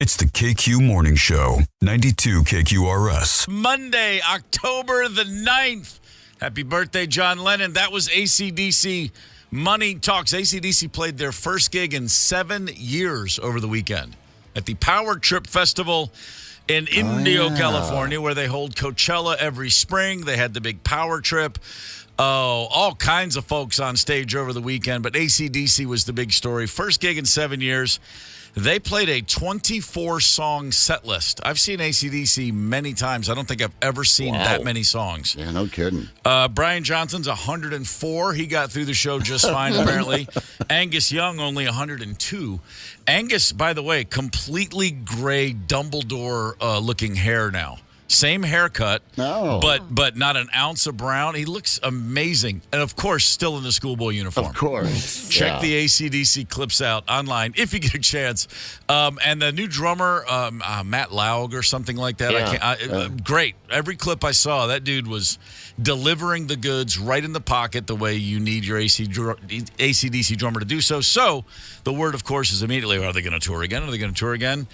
It's the KQ Morning Show, 92 KQRS. Monday, October the 9th. Happy birthday, John Lennon. That was AC/DC Money Talks. AC/DC played their first gig in 7 years over the weekend at the Power Trip Festival in Indio, California, where they hold Coachella every spring. They had the big Power Trip. Oh, all kinds of folks on stage over the weekend, but AC/DC was the big story. First gig in 7 years. They played a 24-song set list. I've seen AC/DC many times. I don't think I've ever seen that many songs. Yeah, no kidding. Brian Johnson's 104. He got through the show just fine, apparently. Angus Young, only 102. Angus, by the way, completely gray Dumbledore-looking hair now. Same haircut, but not an ounce of brown. He looks amazing. And, of course, still in the schoolboy uniform. Of course. Check the AC/DC clips out online if you get a chance. And the new drummer, Matt Laug or something like that. Great. Every clip I saw, that dude was delivering the goods right in the pocket the way you need your AC/DC drummer to do so. So the word, of course, is immediately, are they going to tour again? Are they going to tour again?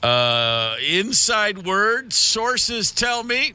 Inside word, sources tell me,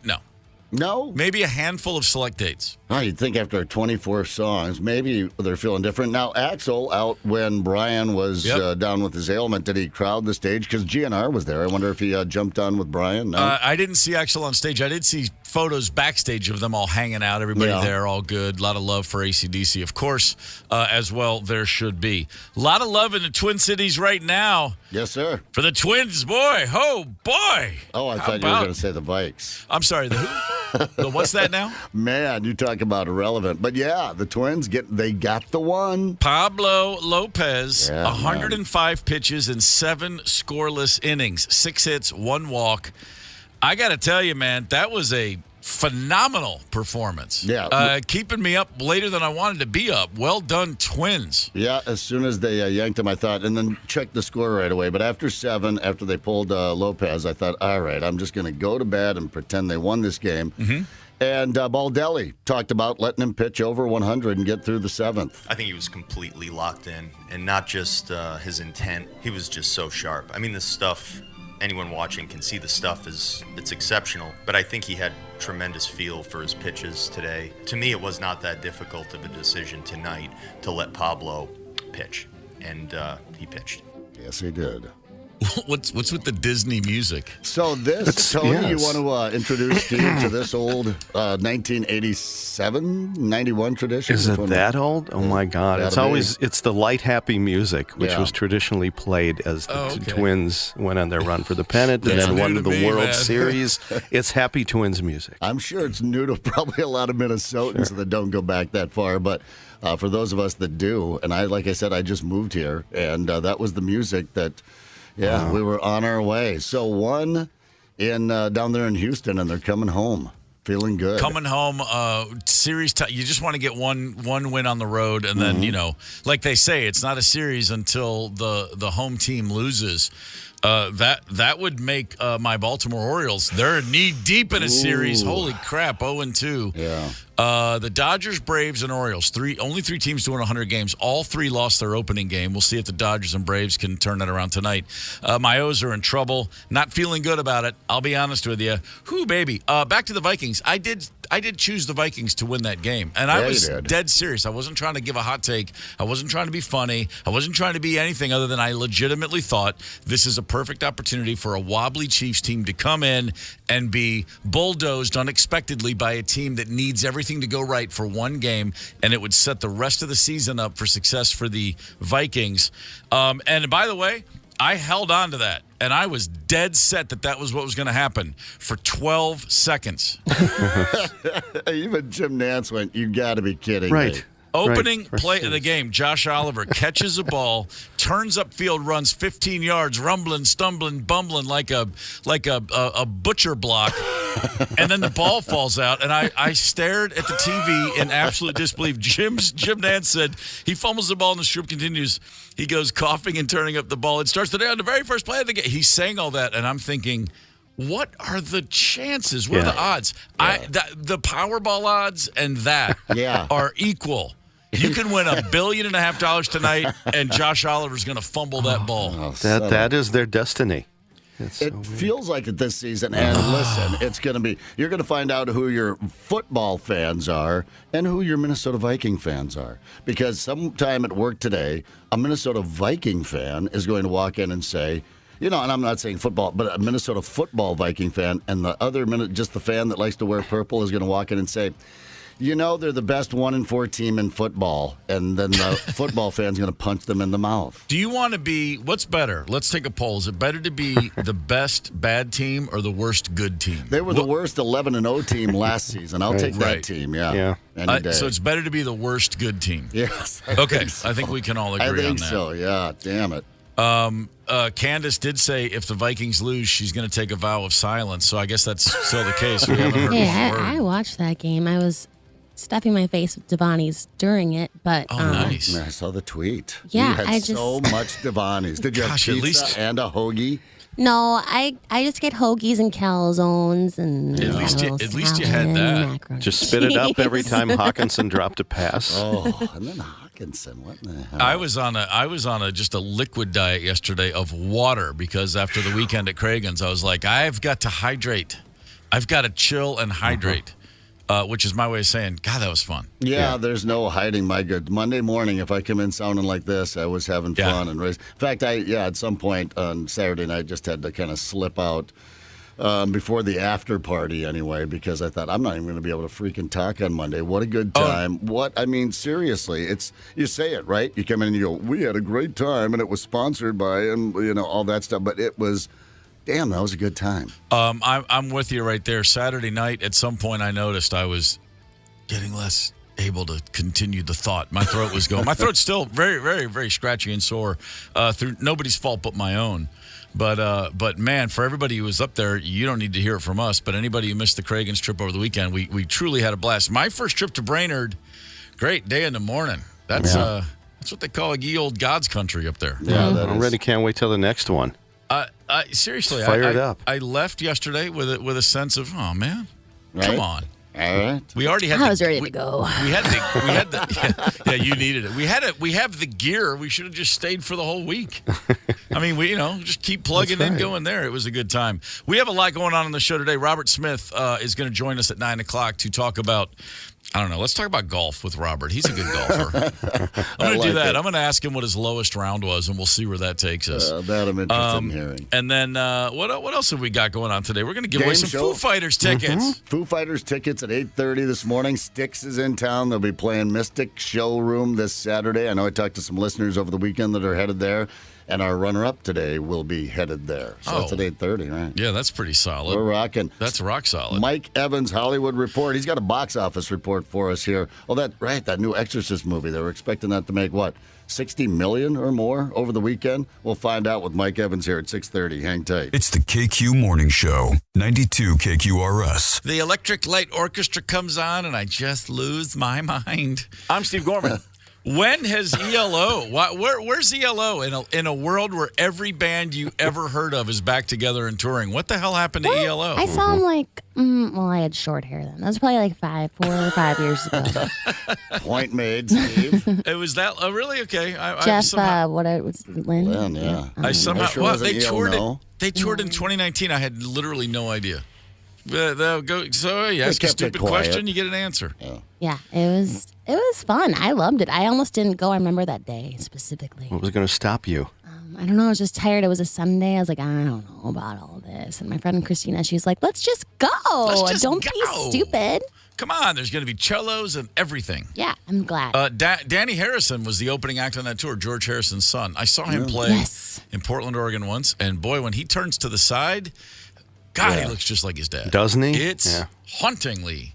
no. Maybe a handful of select dates. Oh, you'd think after 24 songs, maybe they're feeling different. Now, Axl, out when Brian was down with his ailment, did he crowd the stage? Because GNR was there. I wonder if he jumped on with Brian. No? I didn't see Axl on stage. I did see photos backstage of them all hanging out. Everybody there, all good. A lot of love for AC/DC, of course, as well. There should be. A lot of love in the Twin Cities right now. Yes, sir. For the Twins, boy. Oh, boy. Oh, I thought you were going to say the Vikes. I'm sorry, the who? What's that now? Man, you talk about irrelevant. But, yeah, the Twins, they got the one. Pablo Lopez, 105 pitches and 7 scoreless innings, 6 hits, 1 walk. I got to tell you, man, that was a phenomenal performance. Yeah. Keeping me up later than I wanted to be up. Well done, Twins. Yeah, as soon as they yanked him, I thought, and then checked the score right away. But after 7, after they pulled Lopez, I thought, all right, I'm just going to go to bed and pretend they won this game. Mm-hmm. And Baldelli talked about letting him pitch over 100 and get through the 7th. I think he was completely locked in, and not just his intent. He was just so sharp. I mean, this stuff, anyone watching can see the stuff it's exceptional, but I think he had tremendous feel for his pitches today. To me, it was not that difficult of a decision tonight to let Pablo pitch, and he pitched. Yes, he did. What's with the Disney music? So this, Tony, you want to introduce Steve to this old 1987, 91 tradition? Is it that old? Oh, my God. It's the light, happy music, which was traditionally played as the Twins went on their run for the pennant and then won the World Series. It's happy Twins music. I'm sure it's new to probably a lot of Minnesotans that don't go back that far, but for those of us that do, and like I said, I just moved here, and that was the music that... Yeah, we were on our way. So one in down there in Houston, and they're coming home, feeling good. Coming home, series. You just want to get one win on the road, and then like they say, it's not a series until the home team loses. That would make my Baltimore Orioles. They're knee deep in a series. Holy crap, 0-2. Yeah. The Dodgers, Braves, and Orioles. Only 3 teams to win 100 games. All 3 lost their opening game. We'll see if the Dodgers and Braves can turn that around tonight. My O's are in trouble. Not feeling good about it. I'll be honest with you. Whoo, baby. Back to the Vikings. I did choose the Vikings to win that game, and I was dead serious. I wasn't trying to give a hot take. I wasn't trying to be funny. I wasn't trying to be anything other than I legitimately thought this is a perfect opportunity for a wobbly Chiefs team to come in and be bulldozed unexpectedly by a team that needs everything to go right for one game, and it would set the rest of the season up for success for the Vikings. And by the way, I held on to that, and I was dead set that was what was going to happen for 12 seconds. Even Jim Nantz went, you got to be kidding me. Opening play of the game, Josh Oliver catches a ball, turns upfield, runs 15 yards, rumbling, stumbling, bumbling like a butcher block, and then the ball falls out. And I stared at the TV in absolute disbelief. Jim Nantz said he fumbles the ball, and the strip continues. He goes coughing and turning up the ball. It starts today on the very first play of the game. He's saying all that, and I'm thinking, what are the chances? What are the odds? The Powerball odds and that are equal. You can win $1.5 billion tonight, and Josh Oliver's going to fumble that ball. That is their destiny. It feels like it this season. And listen, you're going to find out who your football fans are and who your Minnesota Viking fans are. Because sometime at work today, a Minnesota Viking fan is going to walk in and say, and I'm not saying football, but a Minnesota football Viking fan, and the other just the fan that likes to wear purple is going to walk in and say, they're the best 1-4 team in football, and then the football fan's going to punch them in the mouth. Do you want to be, what's better? Let's take a poll. Is it better to be the best bad team or the worst good team? They were the worst 11-0 team last season. I'll take that team, yeah. Any day. So it's better to be the worst good team. Yes. I think we can all agree on that. I think so, yeah. Damn it. Candace did say if the Vikings lose, she's going to take a vow of silence. So I guess that's still the case. We haven't heard Hey, word. I watched that game. I was stuffing my face with Devani's during it, but nice. I saw the tweet. Yeah, you had so much Devani's. Did you have pizza and a hoagie? No, I just get hoagies and calzones and at least you had that. Macaroni. Just spit it up every time Hawkinson dropped a pass. Oh, and then Hawkinson, what in the hell? I was on just a liquid diet yesterday of water because after the weekend at Cragen's, I was like, I've got to hydrate. I've got to chill and hydrate. Which is my way of saying, God, that was fun. Yeah, there's no hiding my good. Monday morning, if I come in sounding like this, I was having fun. And in fact, at some point on Saturday night, just had to kind of slip out before the after party anyway, because I thought, I'm not even going to be able to freaking talk on Monday. What a good time. Seriously, you say it, right? You come in and you go, we had a great time, and it was sponsored by, and all that stuff, but it was... Damn, that was a good time. I'm with you right there. Saturday night, at some point, I noticed I was getting less able to continue the thought. My throat was going. My throat's still very, very, very scratchy and sore through nobody's fault but my own. But man, for everybody who was up there, you don't need to hear it from us. But anybody who missed the Cragen's trip over the weekend, we truly had a blast. My first trip to Brainerd, great day in the morning. That's what they call a ye old God's country up there. Yeah, I already can't wait till the next one. Seriously, fired up. I left yesterday with a sense of, oh man, come on. All right. We already had. I was ready to go. We had the. Yeah, you needed it. We have the gear. We should have just stayed for the whole week. I mean, we just keep plugging in, going there. It was a good time. We have a lot going on the show today. Robert Smith is going to join us at 9:00 to talk about. I don't know. Let's talk about golf with Robert. He's a good golfer. I'm going to do that. I'm going to ask him what his lowest round was, and we'll see where that takes us. That I'm interested in hearing. And then what else have we got going on today? We're going to give away some Foo Fighters tickets. Foo Fighters tickets at 8:30 this morning. Styx is in town. They'll be playing Mystic Showroom this Saturday. I know I talked to some listeners over the weekend that are headed there. And our runner-up today will be headed there. So it's at 8:30, right? Yeah, that's pretty solid. We're rocking. That's rock solid. Mike Evans' Hollywood Report. He's got a box office report for us here. Oh, that new Exorcist movie. They were expecting that to make, $60 million or more over the weekend? We'll find out with Mike Evans here at 6:30. Hang tight. It's the KQ Morning Show, 92 KQRS. The Electric Light Orchestra comes on, and I just lose my mind. I'm Steve Gorman. When has ELO? Where's ELO in a world where every band you ever heard of is back together and touring? What the hell happened to ELO? I saw him I had short hair then. That was probably 4 or 5 years ago. Point made, Steve. It was that really okay. Jeff, Lynn? Lynn, yeah. I somehow they toured it. no? They toured in 2019. I had literally no idea. So you ask a stupid question, you get an answer. Yeah, it was fun. I loved it. I almost didn't go. I remember that day specifically. What was going to stop you? I don't know. I was just tired. It was a Sunday. I was like, I don't know about all this. And my friend Christina, she's like, let's just go. Don't be stupid. Come on. There's going to be cellos and everything. Yeah, I'm glad. Danny Harrison was the opening act on that tour, George Harrison's son. I saw him play in Portland, Oregon once. And boy, when he turns to the side, God, he looks just like his dad. Doesn't he? It's hauntingly.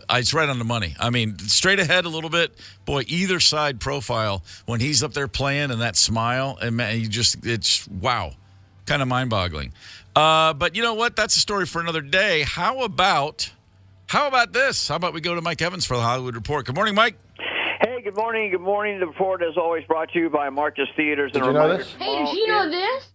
It's right on the money. I mean, straight ahead a little bit. Boy, either side profile, when he's up there playing and that smile, and man, it's wow. Kind of mind-boggling. But you know what? That's a story for another day. How about this? How about we go to Mike Evans for the Hollywood Report? Good morning, Mike. Hey, good morning. Good morning. The report, as always, brought to you by Marcus Theaters. Did you know this? Hey, did you know this?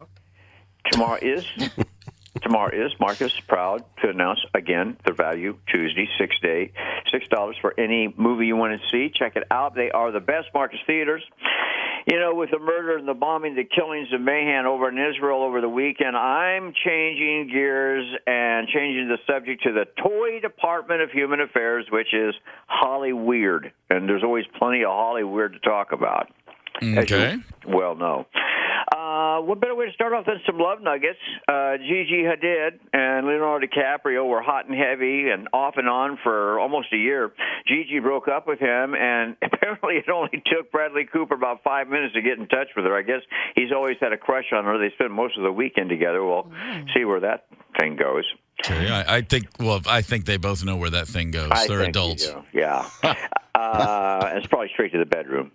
Tomorrow is Marcus proud to announce again the Value Tuesday, $6 for any movie you want to see. Check it out. They are the best Marcus Theaters. With the murder and the bombing, the killings of mayhem over in Israel over the weekend, I'm changing gears and changing the subject to the Toy Department of Human Affairs, which is Hollyweird. And there's always plenty of Hollyweird to talk about. Okay. Well, no. What better way to start off than some love nuggets? Gigi Hadid and Leonardo DiCaprio were hot and heavy and off and on for almost a year. Gigi broke up with him, and apparently it only took Bradley Cooper about 5 minutes to get in touch with her. I guess he's always had a crush on her. They spent most of the weekend together. We'll see where that thing goes. Okay, I think they both know where that thing goes. They're adults. Yeah. It's probably straight to the bedroom,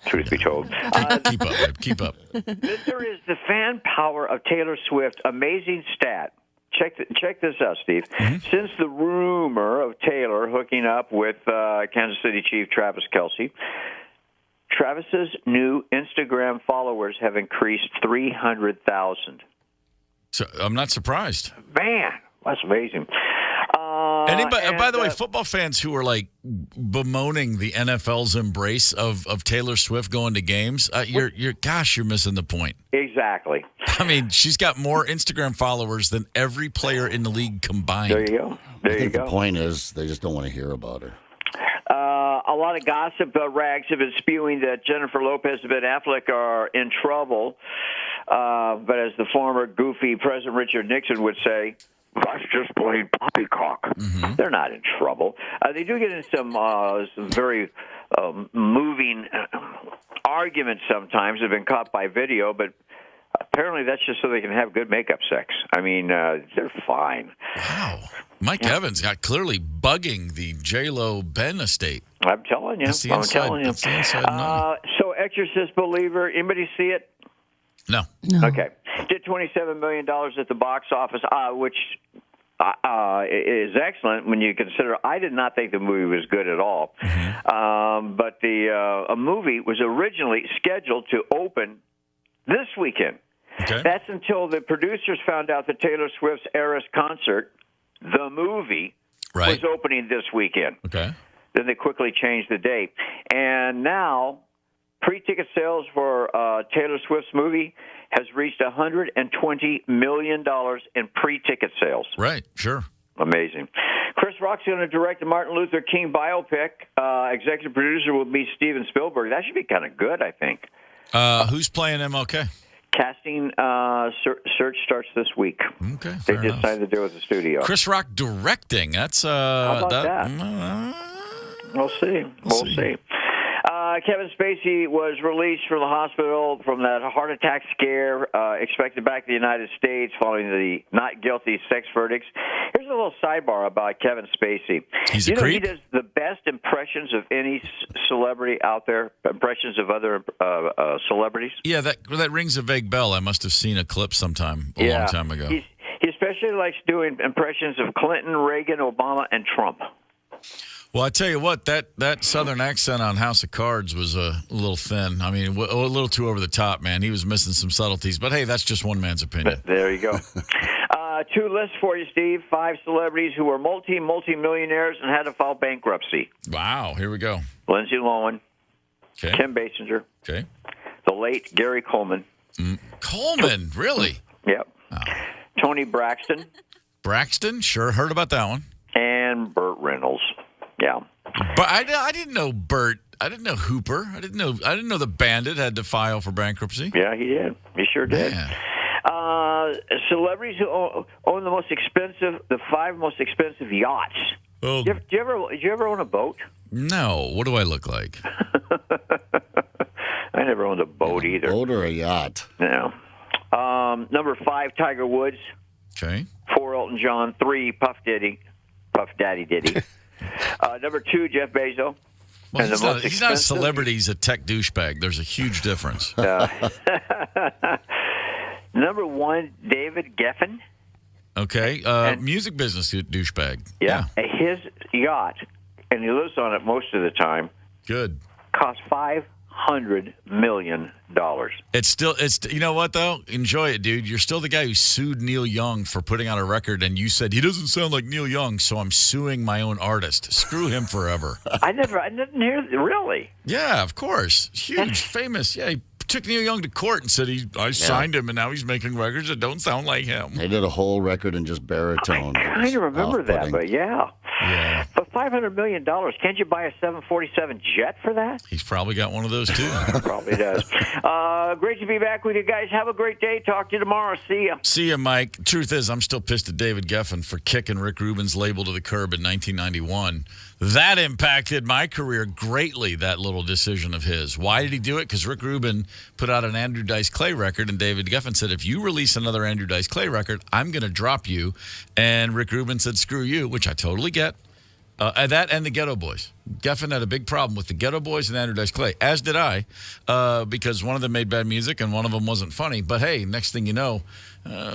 truth be told. Keep up. There is the fan power of Taylor Swift. Amazing stat. Check this out, Steve. Mm-hmm. Since the rumor of Taylor hooking up with Kansas City Chief Travis Kelce, Travis's new Instagram followers have increased 300,000. So, I'm not surprised. Man, that's amazing. By the way, football fans who are like bemoaning the NFL's embrace of Taylor Swift going to games, you're missing the point. Exactly. I mean, she's got more Instagram followers than every player in the league combined. There you go. I think the point is they just don't want to hear about her. A lot of gossip rags have been spewing that Jennifer Lopez and Ben Affleck are in trouble. But as the former goofy President Richard Nixon would say, that's just plain poppycock. Mm-hmm. They're not in trouble. They do get in some very moving arguments sometimes. They've been caught by video, but apparently that's just so they can have good makeup sex. I mean, they're fine. Wow. Mike Evans got clearly bugging the J-Lo Ben estate. I'm telling you. That's the inside. So Exorcist Believer, anybody see it? No. Okay. Did $27 million at the box office, which is excellent when you consider I did not think the movie was good at all. Mm-hmm. But a movie was originally scheduled to open this weekend. Okay. That's until the producers found out that Taylor Swift's Eras concert, the movie, was opening this weekend. Okay. Then they quickly changed the date. And now pre-ticket sales for Taylor Swift's movie has reached $120 million in pre-ticket sales. Right, sure. Amazing. Chris Rock's going to direct the Martin Luther King biopic. Executive producer will be Steven Spielberg. That should be kind of good, I think. Who's playing MLK? Casting search starts this week. Okay, they just signed the deal with the studio. Chris Rock directing. That's how about that? We'll see. We'll see. Kevin Spacey was released from the hospital from that heart attack scare, expected back to the United States following the not guilty sex verdicts. Here's a little sidebar about Kevin Spacey. He's a creep. He does the best impressions of any celebrity out there, impressions of other celebrities. Yeah, that rings a vague bell. I must have seen a clip sometime a long time ago. He especially likes doing impressions of Clinton, Reagan, Obama, and Trump. Well, I tell you what, that Southern accent on House of Cards was a little thin. I mean, a little too over the top, man. He was missing some subtleties. But, hey, that's just one man's opinion. There you go. 2 lists for you, Steve. 5 celebrities who were multi-millionaires and had to file bankruptcy. Wow, here we go. Lindsay Lohan. Okay. Kim Basinger. Okay. The late Gary Coleman. Coleman, really? Yep. Oh. Tony Braxton. Braxton? Sure, heard about that one. And Burt Reynolds. Yeah, but I didn't know Burt. I didn't know Hooper. I didn't know the Bandit had to file for bankruptcy. Yeah, he did. He sure did. Celebrities who own the 5 most expensive yachts. Oh. Did you ever own a boat? No. What do I look like? I never owned a boat either. A boat or a yacht? No. Number 5, Tiger Woods. Okay. 4, Elton John. 3, Puff Daddy Diddy. Number 2, Jeff Bezos. Well, he's not a celebrity. He's a tech douchebag. There's a huge difference. Number 1, David Geffen. Okay. Music business douchebag. Yeah. His yacht, and he lives on it most of the time. Good. Cost $500 $500 million. It's you know what though? Enjoy it, dude. You're still the guy who sued Neil Young for putting out a record, and you said he doesn't sound like Neil Young, so I'm suing my own artist. Screw him forever. I didn't hear really. Yeah, of course. Huge, famous. Yeah, he took Neil Young to court and said I signed him, and now he's making records that don't sound like him. They did a whole record in just baritone. I kind of remember that, but yeah. But $500 million, can't you buy a 747 jet for that? He's probably got one of those, too. Probably does. Great to be back with you guys. Have a great day. Talk to you tomorrow. See ya. See ya, Mike. Truth is, I'm still pissed at David Geffen for kicking Rick Rubin's label to the curb in 1991. That impacted my career greatly, that little decision of his. Why did he do it? Because Rick Rubin put out an Andrew Dice Clay record, and David Geffen said, if you release another Andrew Dice Clay record, I'm going to drop you. And Rick Rubin said, screw you, which I totally get. That and the Ghetto Boys. Geffen had a big problem with the Ghetto Boys and Andrew Dice Clay, as did I, because one of them made bad music and one of them wasn't funny. But, hey, next thing you know,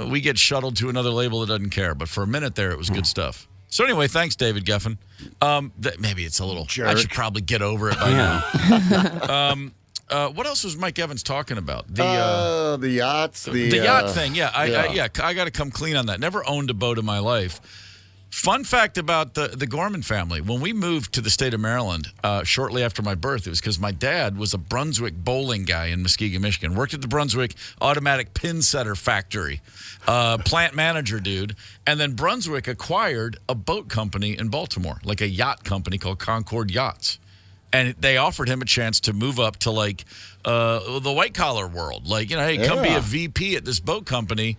we get shuttled to another label that doesn't care. But for a minute there, it was good stuff. So anyway, thanks, David Geffen. Maybe it's a little jerk. I should probably get over it by now. What else was Mike Evans talking about? The yachts. The yacht thing, yeah. I got to come clean on that. Never owned a boat in my life. Fun fact about the Gorman family. When we moved to the state of Maryland shortly after my birth, it was because my dad was a Brunswick bowling guy in Muskegon, Michigan. Worked at the Brunswick Automatic Pin Setter Factory. Plant manager dude. And then Brunswick acquired a boat company in Baltimore, like a yacht company called Concord Yachts. And they offered him a chance to move up to, like, the white-collar world. Like, hey, come be a VP at this boat company,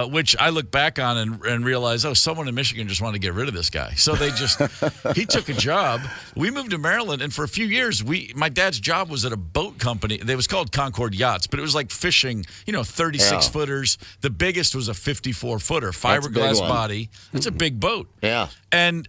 which I look back on and realize, someone in Michigan just wanted to get rid of this guy. So they he took a job. We moved to Maryland, and for a few years, my dad's job was at a boat company. It was called Concord Yachts, but it was like fishing, 36-footers. The biggest was a 54-footer, fiberglass body. It's a big boat. Yeah. And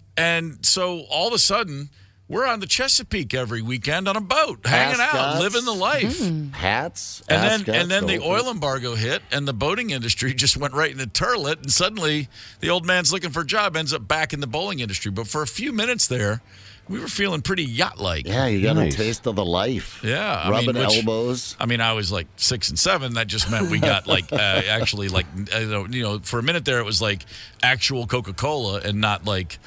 so all of a sudden, we're on the Chesapeake every weekend on a boat, hanging out, living the life. Hats. And then the oil embargo hit, and the boating industry just went right into turlet, and suddenly the old man's looking for a job, ends up back in the bowling industry. But for a few minutes there, we were feeling pretty yacht-like. Yeah, you got a taste of the life. Yeah. Rubbing elbows. I was like 6 and 7. That just meant we got actually for a minute there it was like actual Coca-Cola and not like,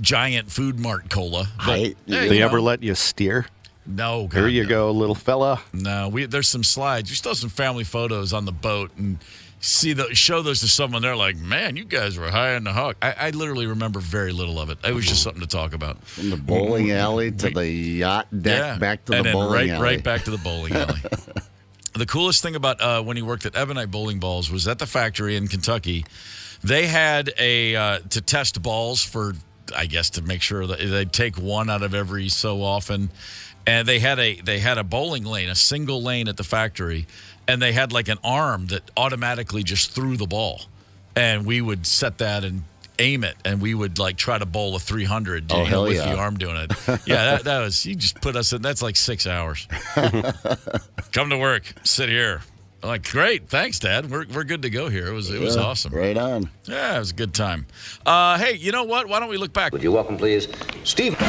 giant Food Mart cola. But, they ever let you steer? No. God, Here you go, little fella. No, there's some slides. We still have some family photos on the boat and show those to someone. They're like, man, you guys were high on the hog. I literally remember very little of it. It was just something to talk about. From the bowling alley to the yacht deck, back to the bowling alley. Right back to the bowling alley. The coolest thing about when he worked at Ebonite Bowling Balls was at the factory in Kentucky. They had to test balls for, I guess, to make sure that they'd take one out of every so often. And they had a bowling lane, a single lane at the factory. And they had like an arm that automatically just threw the ball. And we would set that and aim it. And we would like try to bowl a 300 with the arm doing it. Yeah, that was, you just put us in, that's like 6 hours. Come to work, sit here. I'm like, great, thanks, Dad. We're good to go here. It was awesome. Right on. Yeah, it was a good time. Hey, you know what? Why don't we look back? Would you welcome, please, Steve?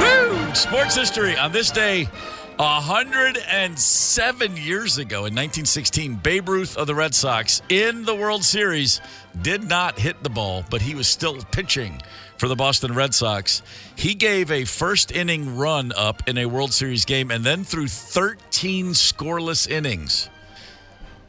Woo! Sports history on this day. 107 years ago in 1916, Babe Ruth of the Red Sox in the World Series did not hit the ball, but he was still pitching for the Boston Red Sox. He gave a first inning run up in a World Series game and then threw 13 scoreless innings.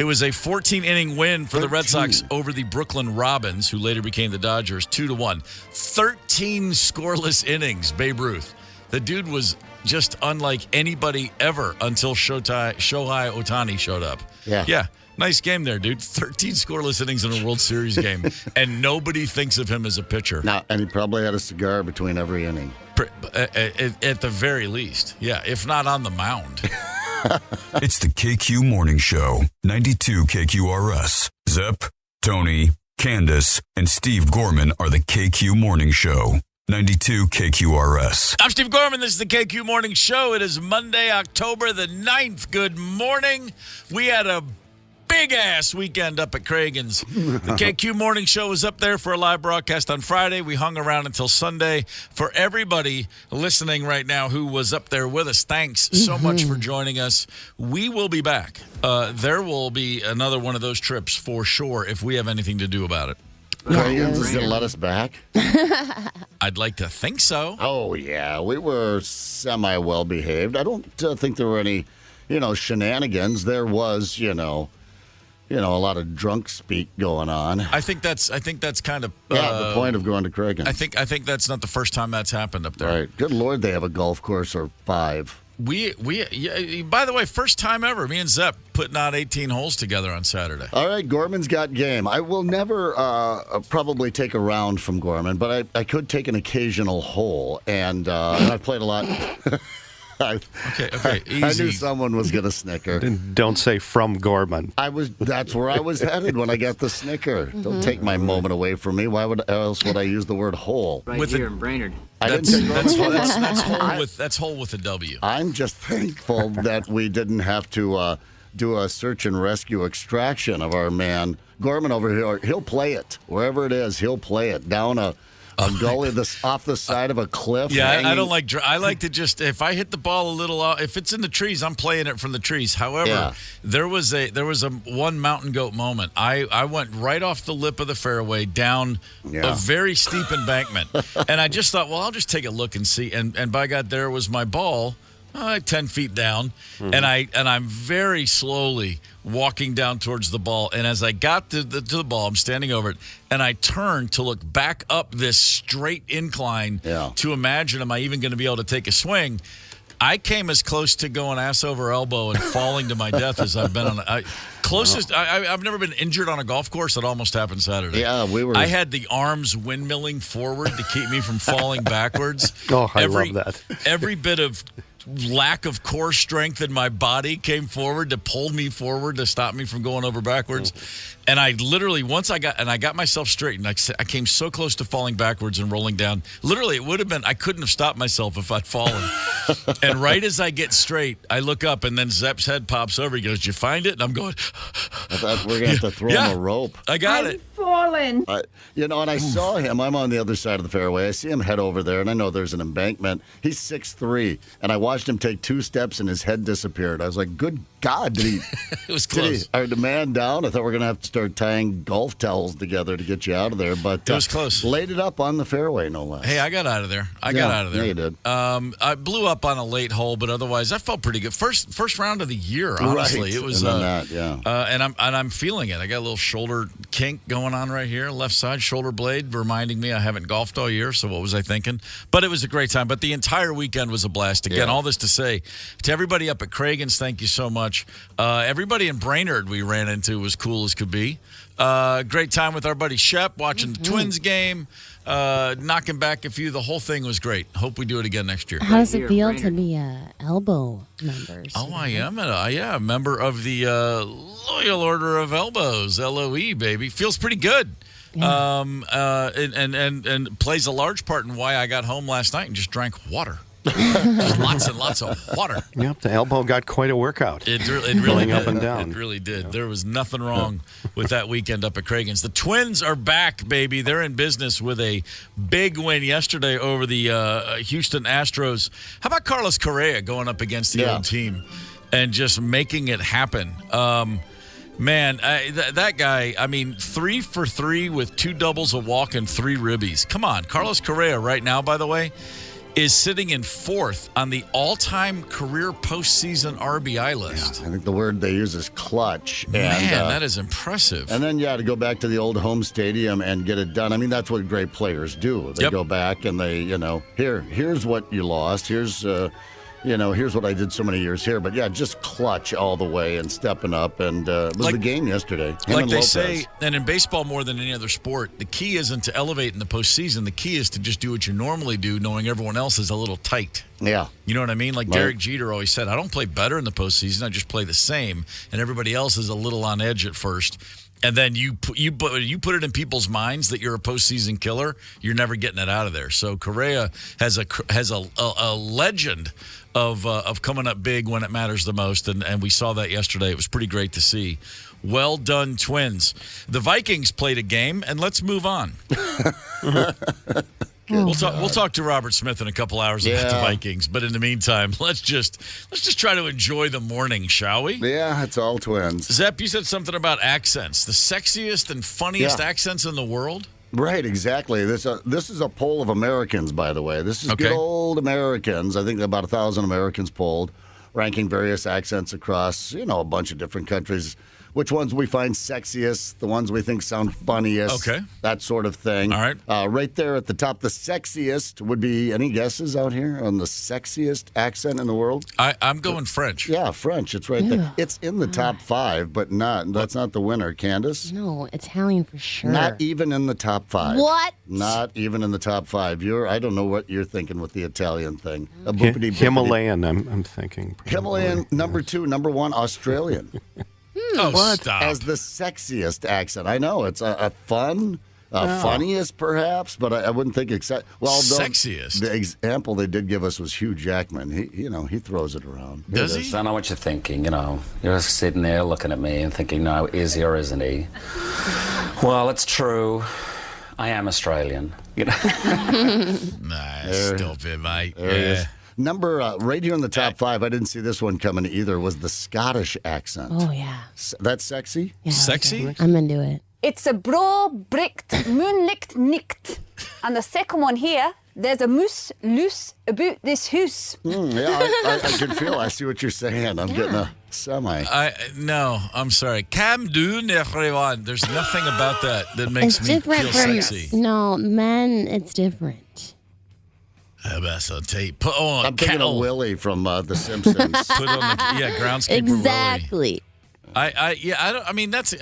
It was a 14-inning win for the Red Sox over the Brooklyn Robins, who later became the Dodgers, 2-1. 13 scoreless innings, Babe Ruth. The dude was just unlike anybody ever until Shohei Ohtani showed up. Yeah. Nice game there, dude. 13 scoreless innings in a World Series game, and nobody thinks of him as a pitcher. No, and he probably had a cigar between every inning. At the very least. Yeah, if not on the mound. It's the KQ Morning Show, 92 KQRS. Zep, Tony, Candace, and Steve Gorman are the KQ Morning Show. 92 KQRS. I'm Steve Gorman. This is the KQ Morning Show. It is Monday, October the 9th. Good morning. We had a big-ass weekend up at Cragen's. The KQ Morning Show was up there for a live broadcast on Friday. We hung around until Sunday. For everybody listening right now who was up there with us, thanks so much for joining us. We will be back. There will be another one of those trips for sure if we have anything to do about it. Cragen's is going to let us back? I'd like to think so. Oh, yeah. We were semi-well behaved. I don't think there were any, shenanigans. There was, a lot of drunk speak going on. I think that's kind of the point of going to Cragen's. I think that's not the first time that's happened up there. Right. Good Lord, they have a golf course or 5. We by the way, first time ever, me and Zepp putting out 18 holes together on Saturday. All right, Gorman's got game. I will never probably take a round from Gorman, but I could take an occasional hole, and I've played a lot. Okay, easy. I knew someone was going to snicker. Don't say from Gorman. That's where I was headed when I got the snicker. Don't take my moment away from me. Why else would I use the word hole? Right here in Brainerd. That's hole with a W. I'm just thankful that we didn't have to do a search and rescue extraction of our man Gorman over here. He'll play it wherever it is. He'll play it down a gully off the side of a cliff. Yeah, hanging. I don't like. I like to just if I hit the ball a little out. If it's in the trees, I'm playing it from the trees. However, there was a one mountain goat moment. I went right off the lip of the fairway down a very steep embankment, and I just thought, well, I'll just take a look and see. And by God, there was my ball. 10 feet down, and I'm very slowly walking down towards the ball. And as I got to the ball, I'm standing over it, and I turned to look back up this straight incline to imagine, am I even going to be able to take a swing? I came as close to going ass over elbow and falling to my death as I've been on. I've never been injured on a golf course. That almost happened Saturday. Yeah, I had the arms windmilling forward to keep me from falling backwards. Oh, I love that. Every bit of lack of core strength in my body came forward to pull me forward to stop me from going over backwards. And I literally, once I got myself straightened, I came so close to falling backwards and rolling down. Literally, it would have been, I couldn't have stopped myself if I'd fallen. And right as I get straight, I look up, and then Zepp's head pops over. He goes, "Did you find it?" And I'm going, I thought we're going to have to throw him a rope. I got it. Fallen. And I saw him. I'm on the other side of the fairway. I see him head over there, and I know there's an embankment. He's 6'3", and I watched him take 2 steps, and his head disappeared. I was like, good God, did he? It was close. The man down? I thought we were going to have to start tying golf towels together to get you out of there. But it was close. Laid it up on the fairway, no less. Hey, I got out of there. Yeah, you did. I blew up on a late hole, but otherwise I felt pretty good. First round of the year, honestly. Right. It was and I'm feeling it. I got a little shoulder kink going on right here, left side shoulder blade, reminding me I haven't golfed all year. So what was I thinking? But it was a great time. But the entire weekend was a blast. Again, all this to say to everybody up at Cragen's, thank you so much. Everybody in Brainerd we ran into was cool as could be. Great time with our buddy Shep, watching the Twins game, knocking back a few. The whole thing was great. Hope we do it again next year. How does it feel to be elbow members? Oh, I am a member of the Loyal Order of Elbows, LOE, baby. Feels pretty good. Yeah. And plays a large part in why I got home last night and just drank water. Lots and lots of water. Yep, the elbow got quite a workout. It really going did. Up and down. It really did. Yep. There was nothing wrong with that weekend up at Cragen's. The Twins are back, baby. They're in business with a big win yesterday over the Houston Astros. How about Carlos Correa going up against the old team and just making it happen? Man, that guy, 3 for 3 with 2 doubles, a walk, and 3 ribbies. Come on. Carlos Correa right now, by the way, is sitting in 4th on the all-time career postseason RBI list. Yeah, I think the word they use is clutch. Man, that is impressive. And then, to go back to the old home stadium and get it done. That's what great players do. They go back and they, here's what you lost. Here's what I did so many years here. But, just clutch all the way and stepping up. And it was the game yesterday. Like they say, and in baseball more than any other sport, the key isn't to elevate in the postseason. The key is to just do what you normally do, knowing everyone else is a little tight. Yeah. You know what I mean? Like Derek Jeter always said, I don't play better in the postseason. I just play the same. And everybody else is a little on edge at first. And then you put it in people's minds that you're a postseason killer. You're never getting it out of there. So Correa has a legend of coming up big when it matters the most, and we saw that yesterday. It was pretty great to see. Well done, Twins. The Vikings played a game, and let's move on. We'll talk to Robert Smith in a couple hours about the Vikings, but in the meantime, let's just try to enjoy the morning, shall we? Yeah, it's all Twins. Zepp, you said something about accents, the sexiest and funniest accents in the world. Right, exactly. This is a poll of Americans, by the way. This is good old Americans. I think about 1,000 Americans polled, ranking various accents across a bunch of different countries. Which ones we find sexiest, the ones we think sound funniest, that sort of thing. All right. Right there at the top, the sexiest would be, any guesses out here on the sexiest accent in the world? I'm going French. Yeah, French. It's right there. It's in the top 5, but that's not the winner. Candace? No, Italian for sure. Not even in the top 5. What? Not even in the top 5. I don't know what you're thinking with the Italian thing. Himalayan, I'm thinking. Himalayan, number 2. Number 1, Australian. Stop. As the sexiest accent. I know. It's a fun, funniest perhaps, but I wouldn't think sexiest. The example they did give us was Hugh Jackman. He throws it around. Does he? I know what you're thinking. You're sitting there looking at me and thinking, no, is he or isn't he? Well, it's true. I am Australian. Nice. Stupid, mate. There he is. Number right here in the top 5, I didn't see this one coming either, was the Scottish accent. Oh, yeah. That's sexy? Yeah, sexy? I'm into it. It's a bro bricht moonlicht nicht. And the second one here, there's a moose loose about this house. I can feel. I see what you're saying. I'm getting a semi. No, I'm sorry. Cam do everyone. There's nothing about that makes me feel sexy. No, men, it's different. Put on I'm thinking of Willie from The Simpsons. Put on groundskeeper Exactly. Willie. That's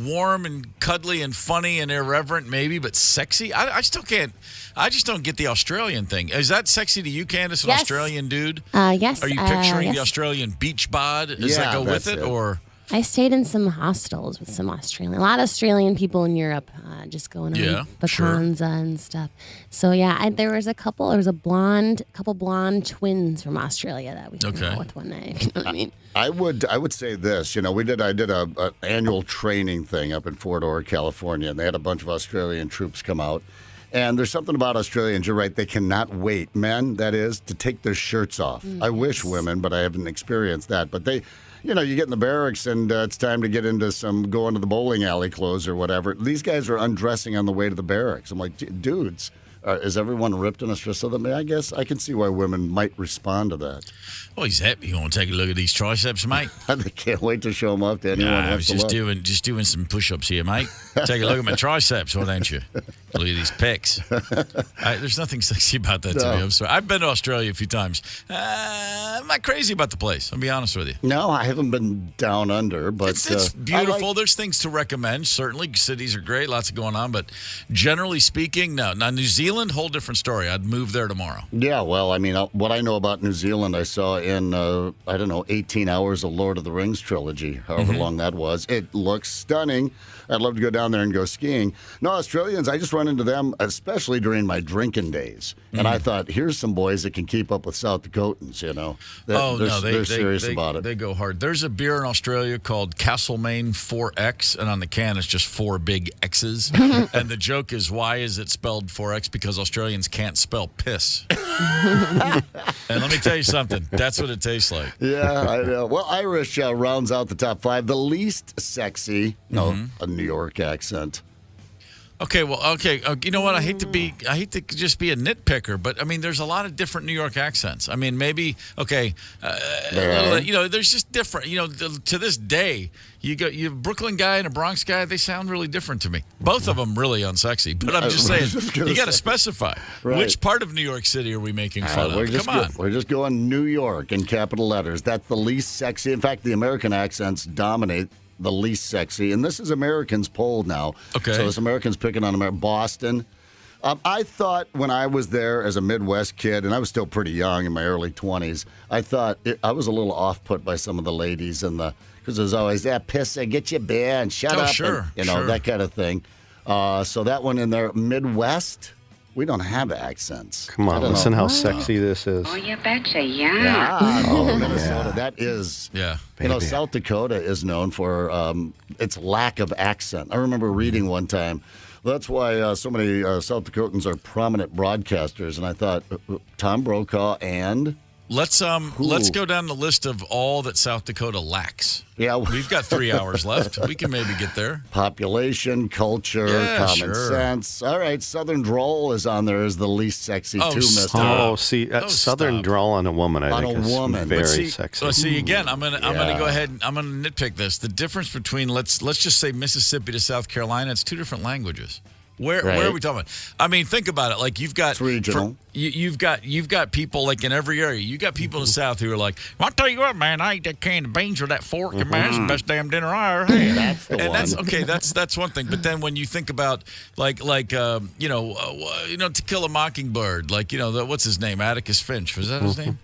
warm and cuddly and funny and irreverent maybe, but sexy. I still can't. I just don't get the Australian thing. Is that sexy to you, Candace? An Australian dude? Yes. Are you picturing the Australian beach bod? Does that go with it, or? I stayed in some hostels with some Australian. A lot of Australian people in Europe just going on vacanza and stuff. So there was a couple. There was couple blonde twins from Australia that we hung out with one night. You know what I mean? I would say this. I did a annual training thing up in Fort Ord, California, and they had a bunch of Australian troops come out. And there's something about Australians, you're right, they cannot wait, men, that is, to take their shirts off. I wish women, but I haven't experienced that. But they, you get in the barracks and it's time to get into go into the bowling alley clothes or whatever. These guys are undressing on the way to the barracks. I'm like, dudes, is everyone ripped in a stress? So I guess I can see why women might respond to that. Well, he's happy. You want to take a look at these triceps, mate? They can't wait to show them up to anyone. I was just doing some push-ups here, mate. Take a look at my triceps, why don't you? Look at these pecs. There's nothing sexy about that to me. I'm sorry. I've been to Australia a few times. I'm not crazy about the place. I'll be honest with you. No, I haven't been down under, but it's beautiful. There's things to recommend. Certainly, cities are great. Lots going on, but generally speaking, no. Now, New Zealand, whole different story. I'd move there tomorrow. Yeah, well, what I know about New Zealand, I saw in 18 hours of Lord of the Rings trilogy, however long that was. It looks stunning. I'd love to go down there and go skiing. No, Australians, I just run into them, especially during my drinking days. And I thought, here's some boys that can keep up with South Dakotans, They're serious about it. They go hard. There's a beer in Australia called Castlemaine 4X, and on the can it's just 4 big X's. And the joke is, why is it spelled 4X? Because Australians can't spell piss. And let me tell you something. That's what it tastes like. Yeah, I know. Well, Irish rounds out the top 5. The least sexy, a New York accent. Okay. You know what? I hate to just be a nitpicker, but there's a lot of different New York accents. Maybe there's just different. To this day, you Brooklyn guy and a Bronx guy, they sound really different to me. Both of them really unsexy. But I'm just saying, you got to specify which part of New York City are we making fun of? Come on, we're just going New York in capital letters. That's the least sexy. In fact, the American accents dominate. The least sexy, and this is Americans polled now. Okay. So this Americans picking on Boston, I thought when I was there as a Midwest kid, and I was still pretty young in my early 20s, I thought I was a little off-put by some of the ladies because there's always, piss, get your beer and shut up. Sure, and, that kind of thing. So that one in there, Midwest, we don't have accents. Come on, listen how sexy this is. Oh, you betcha, yeah. Minnesota, that is. Yeah. South Dakota is known for its lack of accent. I remember reading one time, that's why so many South Dakotans are prominent broadcasters. And I thought, Tom Brokaw and... Let's go down the list of all that South Dakota lacks. Yeah, we've got 3 hours left. We can maybe get there. Population, culture, common sense. All right, Southern drawl is on there as the least sexy too, Mister. Oh, see, Southern drawl on a woman, I think is very sexy. See, again, I'm gonna go ahead and I'm gonna nitpick this. The difference between let's just say Mississippi to South Carolina, it's 2 different languages. Where are we talking about? I mean, think about it. Like you've got it's regional. You've got people like in every area. You got people in the South who are like, well, I'll tell you what, man, I ate that can of beans with that fork, and man, it's the best damn dinner I ever had. That's the one. That's okay. That's one thing. But then when you think about To Kill a Mockingbird, what's his name, Atticus Finch, was that his name?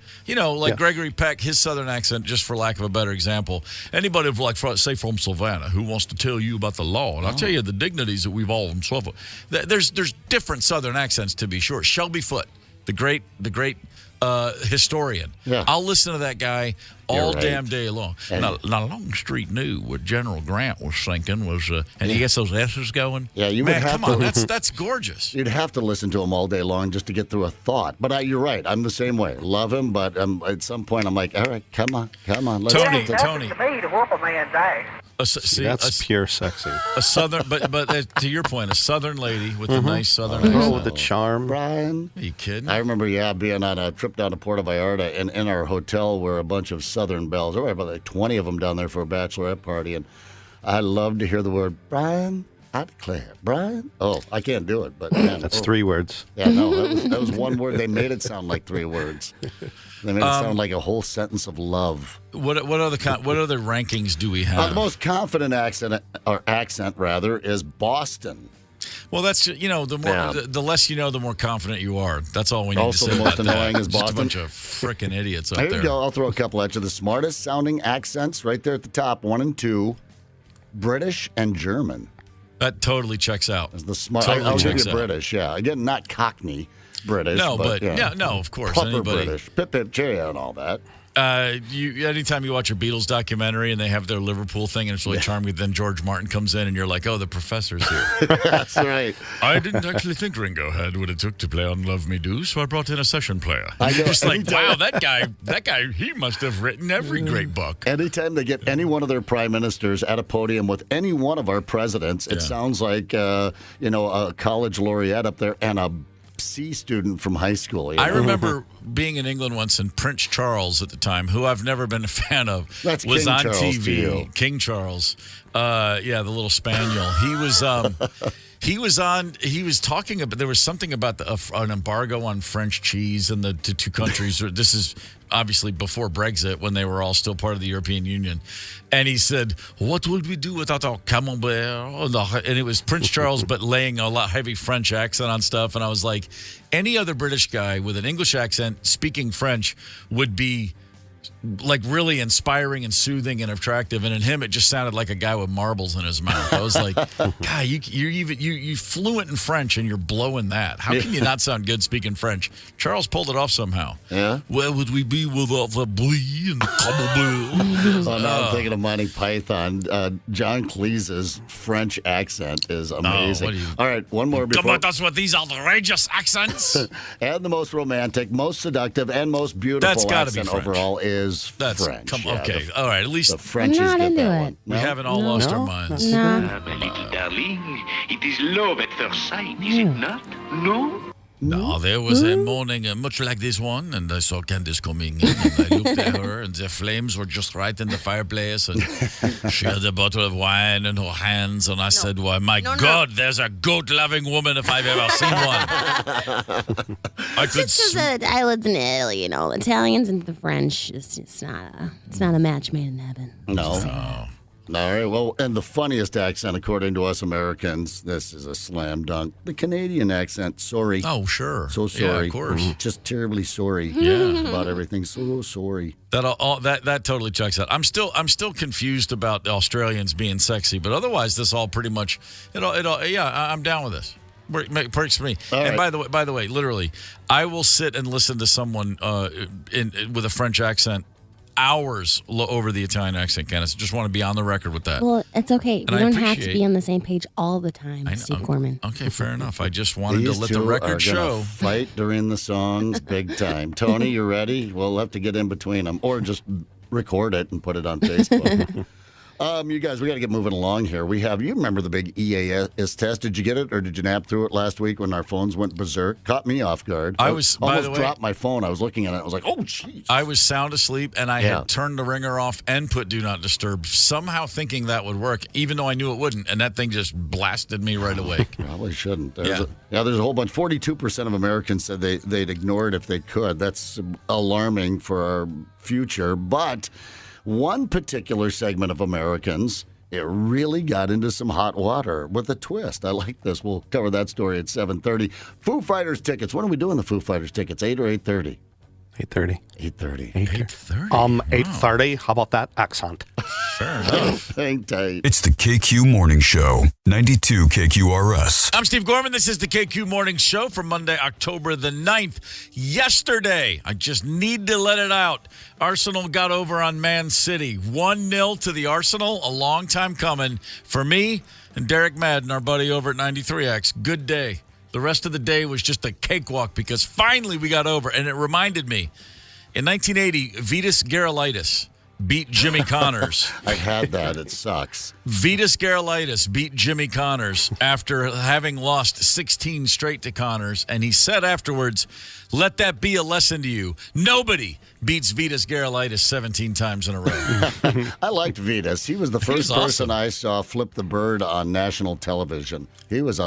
Gregory Peck, his Southern accent, just for lack of a better example. Anybody from Savannah who wants to tell you about the law, and I'll tell you the dignities that we've all suffered. There's different Southern accents, to be sure. Shelby Foote, the great historian. Yeah. I'll listen to that guy all damn day long. Now, Longstreet knew what General Grant was thinking was, and he gets those S's going. Yeah, that's gorgeous. You'd have to listen to him all day long just to get through a thought. But you're right. I'm the same way. Love him, but at some point I'm like, all right, come on. Let's Tony. To me to whoop a man's ass. That's pure sexy. A Southern, but to your point, a Southern lady with a nice Southern accent. With the charm. Brian. Are you kidding? I remember, being on a trip down to Puerto Vallarta, and in our hotel were a bunch of Southern belles. There were about 20 of them down there for a bachelorette party, and I love to hear the word, Brian, I declare. Brian? Oh, I can't do it, but man. That's 3 words. Yeah, no, that was one word. They made it sound like 3 words. They made it sound like a whole sentence of love. What other rankings do we have? The most confident accent is Boston. Well, that's the less you know, the more confident you are. That's all we need also to say. The most annoying is Boston. Boston. Just a bunch of freaking idiots up there. Here you go. I'll throw a couple at you. The smartest sounding accents right there at the top, 1 and 2, British and German. That totally checks out. The smart. I'll give you British. Yeah, again, not Cockney British. No, but of course, proper British. Pip pip cheerio and all that. Anytime you watch a Beatles documentary and they have their Liverpool thing and it's really charming, then George Martin comes in and you're like, oh, the professor's here. That's right. I didn't actually think Ringo had what it took to play on Love Me Do, so I brought in a session player. I know. Just like, wow, that guy, he must have written every great book. Anytime they get any one of their prime ministers at a podium with any one of our presidents, it sounds like a college laureate up there and a C student from high school. I remember being in England once, and Prince Charles at the time, who I've never been a fan of, was King on Charles TV. King Charles, the little spaniel. He was talking about, there was something about an embargo on French cheese in the two countries. This is obviously before Brexit, when they were all still part of the European Union. And he said, what would we do without our camembert? And it was Prince Charles, but laying a heavy French accent on stuff. And I was like, any other British guy with an English accent speaking French would be like really inspiring and soothing and attractive, and in him it just sounded like a guy with marbles in his mouth. I was like, God, you're fluent in French and you're blowing that. How can you not sound good speaking French? Charles pulled it off somehow. Yeah. Where would we be without the brie and the camembert? Oh, now I'm thinking of Monty Python. John Cleese's French accent is amazing. All right, one more before. Come at us with these outrageous accents. And the most romantic, most seductive, and most beautiful accent overall is French. Okay, all right. At least the French is into that it. one. We haven't all lost our minds. No. My little darling, it is love at first sight, is it not? No? No, there was a morning much like this one, and I saw Candace coming in, and I looked at her, and the flames were just right in the fireplace, and she had a bottle of wine in her hands, and I said, why, my God, there's a goat-loving woman if I've ever seen one. Just because I lived in Italy, Italians and the French, it's not a match made in heaven. No. All right. Well, and the funniest accent, according to us Americans, this is a slam dunk. The Canadian accent. Sorry. Oh, sure. So sorry. Yeah, of course. Just terribly sorry. Yeah. About everything. So sorry. That totally checks out. I'm still confused about the Australians being sexy, but otherwise, this all pretty much I'm down with this. Works for me. All and right. by the way, literally, I will sit and listen to someone with a French accent hours over the Italian accent, Candace. Just want to be on the record with that. Well, it's okay. And we I don't have to appreciate- be on the same page all the time, Steve Gorman. Okay, fair enough. I just wanted These to let the two record are show. gonna fight during the songs big time. Tony, you ready? We'll have to get in between them, or just record it and put it on Facebook. You guys, we got to get moving along here. You remember the big EAS test? Did you get it, or did you nap through it last week when our phones went berserk? Caught me off guard. I was, by almost the way, dropped my phone. I was looking at it. I was like, oh, jeez. I was sound asleep, and I had turned the ringer off and put Do Not Disturb, somehow thinking that would work, even though I knew it wouldn't, and that thing just blasted me right awake. Probably shouldn't. Yeah. There's a whole bunch. 42% of Americans said they'd ignore it if they could. That's alarming for our future. But one particular segment of Americans, it really got into some hot water with a twist. I like this. We'll cover that story at 7:30. Foo Fighters tickets. When are we doing the Foo Fighters tickets? 8 or 8:30? 8:30. 8:30. 8:30. 8:30. How about that accent? Fair enough. Hang tight. It's the KQ Morning Show, 92 KQRS. I'm Steve Gorman. This is the KQ Morning Show for Monday, October the 9th. Yesterday, I just need to let it out. Arsenal got over on Man City. 1-0 to the Arsenal. A long time coming for me and Derek Madden, our buddy over at 93X. Good day. The rest of the day was just a cakewalk because finally we got over. And it reminded me, in 1980, Vitas Gerulaitis beat Jimmy Connors. I had that. It sucks. Vitas Gerulaitis beat Jimmy Connors after having lost 16 straight to Connors. And he said afterwards, let that be a lesson to you. Nobody beats Vitas Gerulaitis 17 times in a row. I liked Vitas. He was the first person I saw flip the bird on national television. He was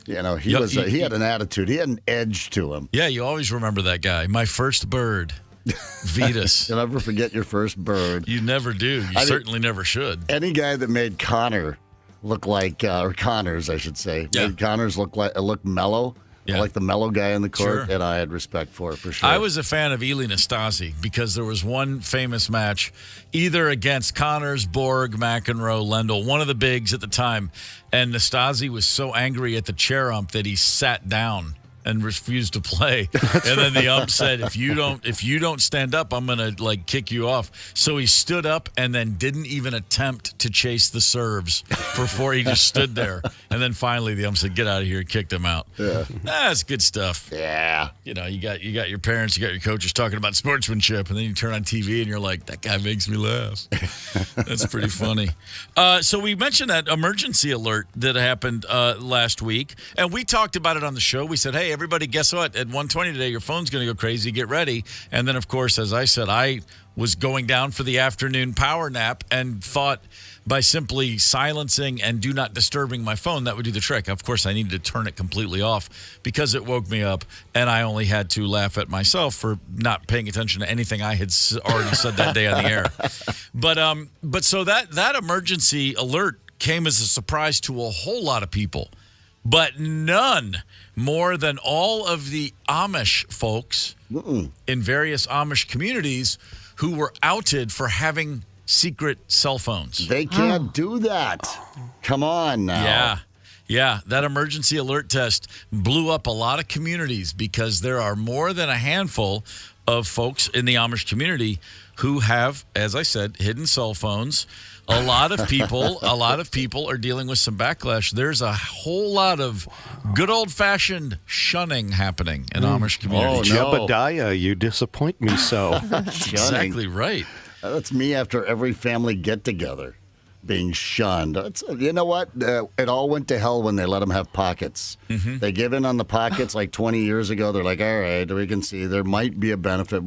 he had an attitude. He had an edge to him. Yeah, you always remember that guy. My first bird. Vitas. You'll never forget your first bird. You never do. You certainly never should. Any guy that made Connor look like, or Connors, I should say, made Connors look mellow. Yeah. Like the mellow guy in the court, Sure. and I had respect for sure. I was a fan of Eli Nastasi because there was one famous match either against Connors, Borg, McEnroe, Lendl, one of the bigs at the time, and Nastasi was so angry at the chair ump that he sat down and refused to play. And then the ump said, if you don't stand up, I'm going to kick you off. So he stood up and then didn't even attempt to chase the serves for 4. He just stood there. And then finally the ump said, get out of here, and kicked him out. Yeah. That's good stuff. Yeah. You got your parents, you got your coaches talking about sportsmanship, and then you turn on TV and you're like, that guy makes me laugh. That's pretty funny. So we mentioned that emergency alert that happened last week, and we talked about it on the show. We said, hey, everybody, guess what? At 1:20 today, your phone's going to go crazy. Get ready. And then, of course, as I said, I was going down for the afternoon power nap and thought by simply silencing and do not disturbing my phone, that would do the trick. Of course, I needed to turn it completely off because it woke me up, and I only had to laugh at myself for not paying attention to anything I had already said that day on the air. But so that emergency alert came as a surprise to a whole lot of people, but none more than all of the Amish folks in various Amish communities who were outed for having secret cell phones. They can't do that. Come on now. Yeah. That emergency alert test blew up a lot of communities because there are more than a handful of folks in the Amish community who have, as I said, hidden cell phones. A lot of people are dealing with some backlash. There's a whole lot of good old-fashioned shunning happening in Amish communities. Oh, no. Jebediah, you disappoint me so. That's exactly right. That's me after every family get-together, being shunned. You know what? It all went to hell when they let them have pockets. Mm-hmm. They give in on the pockets like 20 years ago. They're like, all right, we can see there might be a benefit.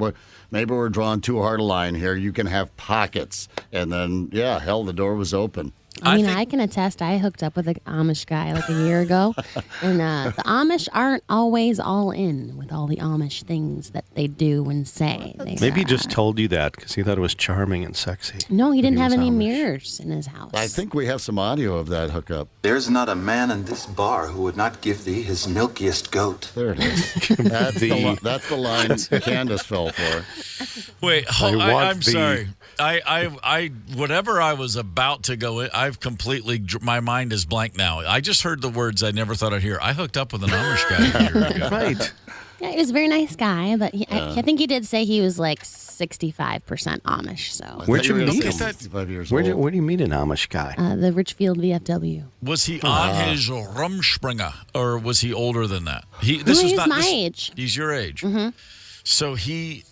Maybe we're drawing too hard a line here. You can have pockets. And then, hell, the door was open. I can attest. I hooked up with an Amish guy like a year ago, and the Amish aren't always all in with all the Amish things that they do and say. Maybe he just told you that because he thought it was charming and sexy. No, he didn't have any mirrors in his house. I think we have some audio of that hookup. There's not a man in this bar who would not give thee his milkiest goat. There it is. That's the line Candace fell for. Wait, I'm sorry. I whatever I was about to go in, I've completely, my mind is blank now. I just heard the words I never thought I'd hear. I hooked up with an Amish guy a year ago. Right. Yeah, he was a very nice guy, but I think he did say he was like 65% Amish. So where'd you meet him? 65 years Where old. do you meet an Amish guy? the Richfield VFW. Was he on his Rumspringa, or was he older than that? He's my age. He's your age. Mm-hmm. So he,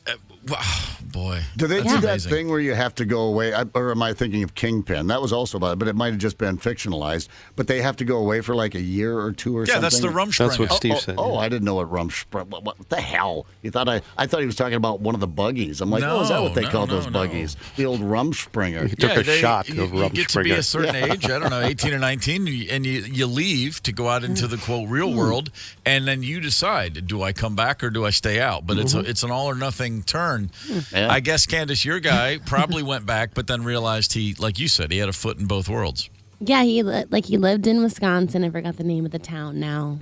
boy. Do they do that amazing. thing where you have to go away? Or am I thinking of Kingpin? That was also about it, but it might have just been fictionalized. But they have to go away for like a year or two or something? Yeah, that's the Rumspringa. That's what Steve said. Oh, I didn't know what Rumspringa. What the hell? You thought I thought he was talking about one of the buggies. I'm like, is that what they call those buggies? The old Rumspringer. He took a shot of Rumspringa. You get to be a certain age, I don't know, 18 or 19, and you leave to go out into the, quote, real world, and then you decide, do I come back or do I stay out? But it's an all or nothing turn. Yeah. I guess, Candace, your guy probably went back, but then realized he, like you said, he had a foot in both worlds. Yeah, he lived in Wisconsin. I forgot the name of the town now.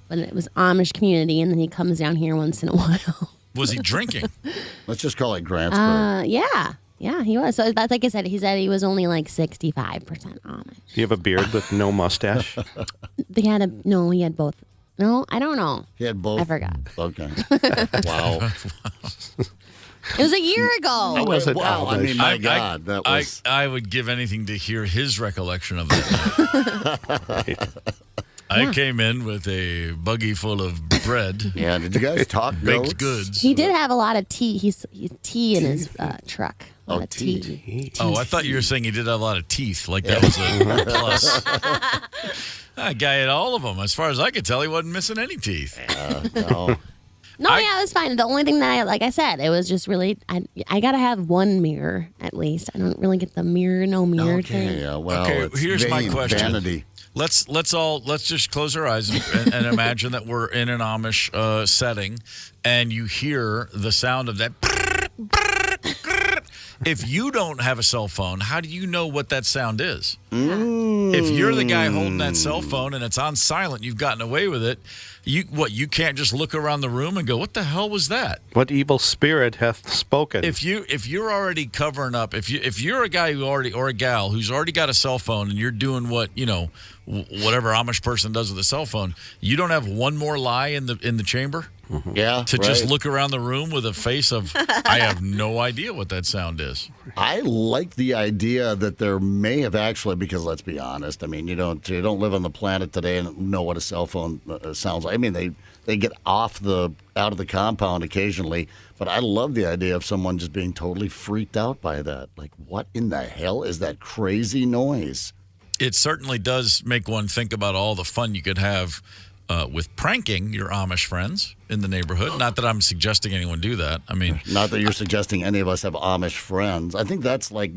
But it was Amish community, and then he comes down here once in a while. Was he drinking? Let's just call it Grantsburg. Yeah, he was. So that's like I said. He said he was only like 65% Amish. Do you have a beard with no mustache? He had both. No, I don't know. He had both? I forgot. Okay. Wow. It was a year ago. Wow. I mean, my God. That was... I would give anything to hear his recollection of that. I came in with a buggy full of bread. Yeah, did you guys talk baked goods? He did have a lot of tea. He's tea in his truck. A lot of tea. Oh, I thought you were saying he did have a lot of teeth. Like that was a plus. That guy had all of them. As far as I could tell, he wasn't missing any teeth. No. No, it was fine. The only thing that like I said, it was just really, I got to have one mirror at least. I don't really get the no mirror thing. Yeah, well, okay, here's my question. Vanity. Let's just close our eyes and imagine that we're in an Amish setting, and you hear the sound of that. If you don't have a cell phone, how do you know what that sound is? If you're the guy holding that cell phone and it's on silent, you've gotten away with it. You can't just look around the room and go, what the hell was that? What evil spirit hath spoken? If you're already covering up, if you're a guy or a gal who's already got a cell phone and you're doing what, whatever Amish person does with a cell phone, you don't have one more lie in the chamber? Yeah. To just look around the room with a face of, I have no idea what that sound is. I like the idea that there may have actually, because let's be honest, I mean, you don't live on the planet today and know what a cell phone sounds like. I mean, they get out of the compound occasionally, but I love the idea of someone just being totally freaked out by that. Like, what in the hell is that crazy noise? It certainly does make one think about all the fun you could have with pranking your Amish friends in the neighborhood. Not that I'm suggesting anyone do that. I mean, not that you're suggesting any of us have Amish friends. I think that's like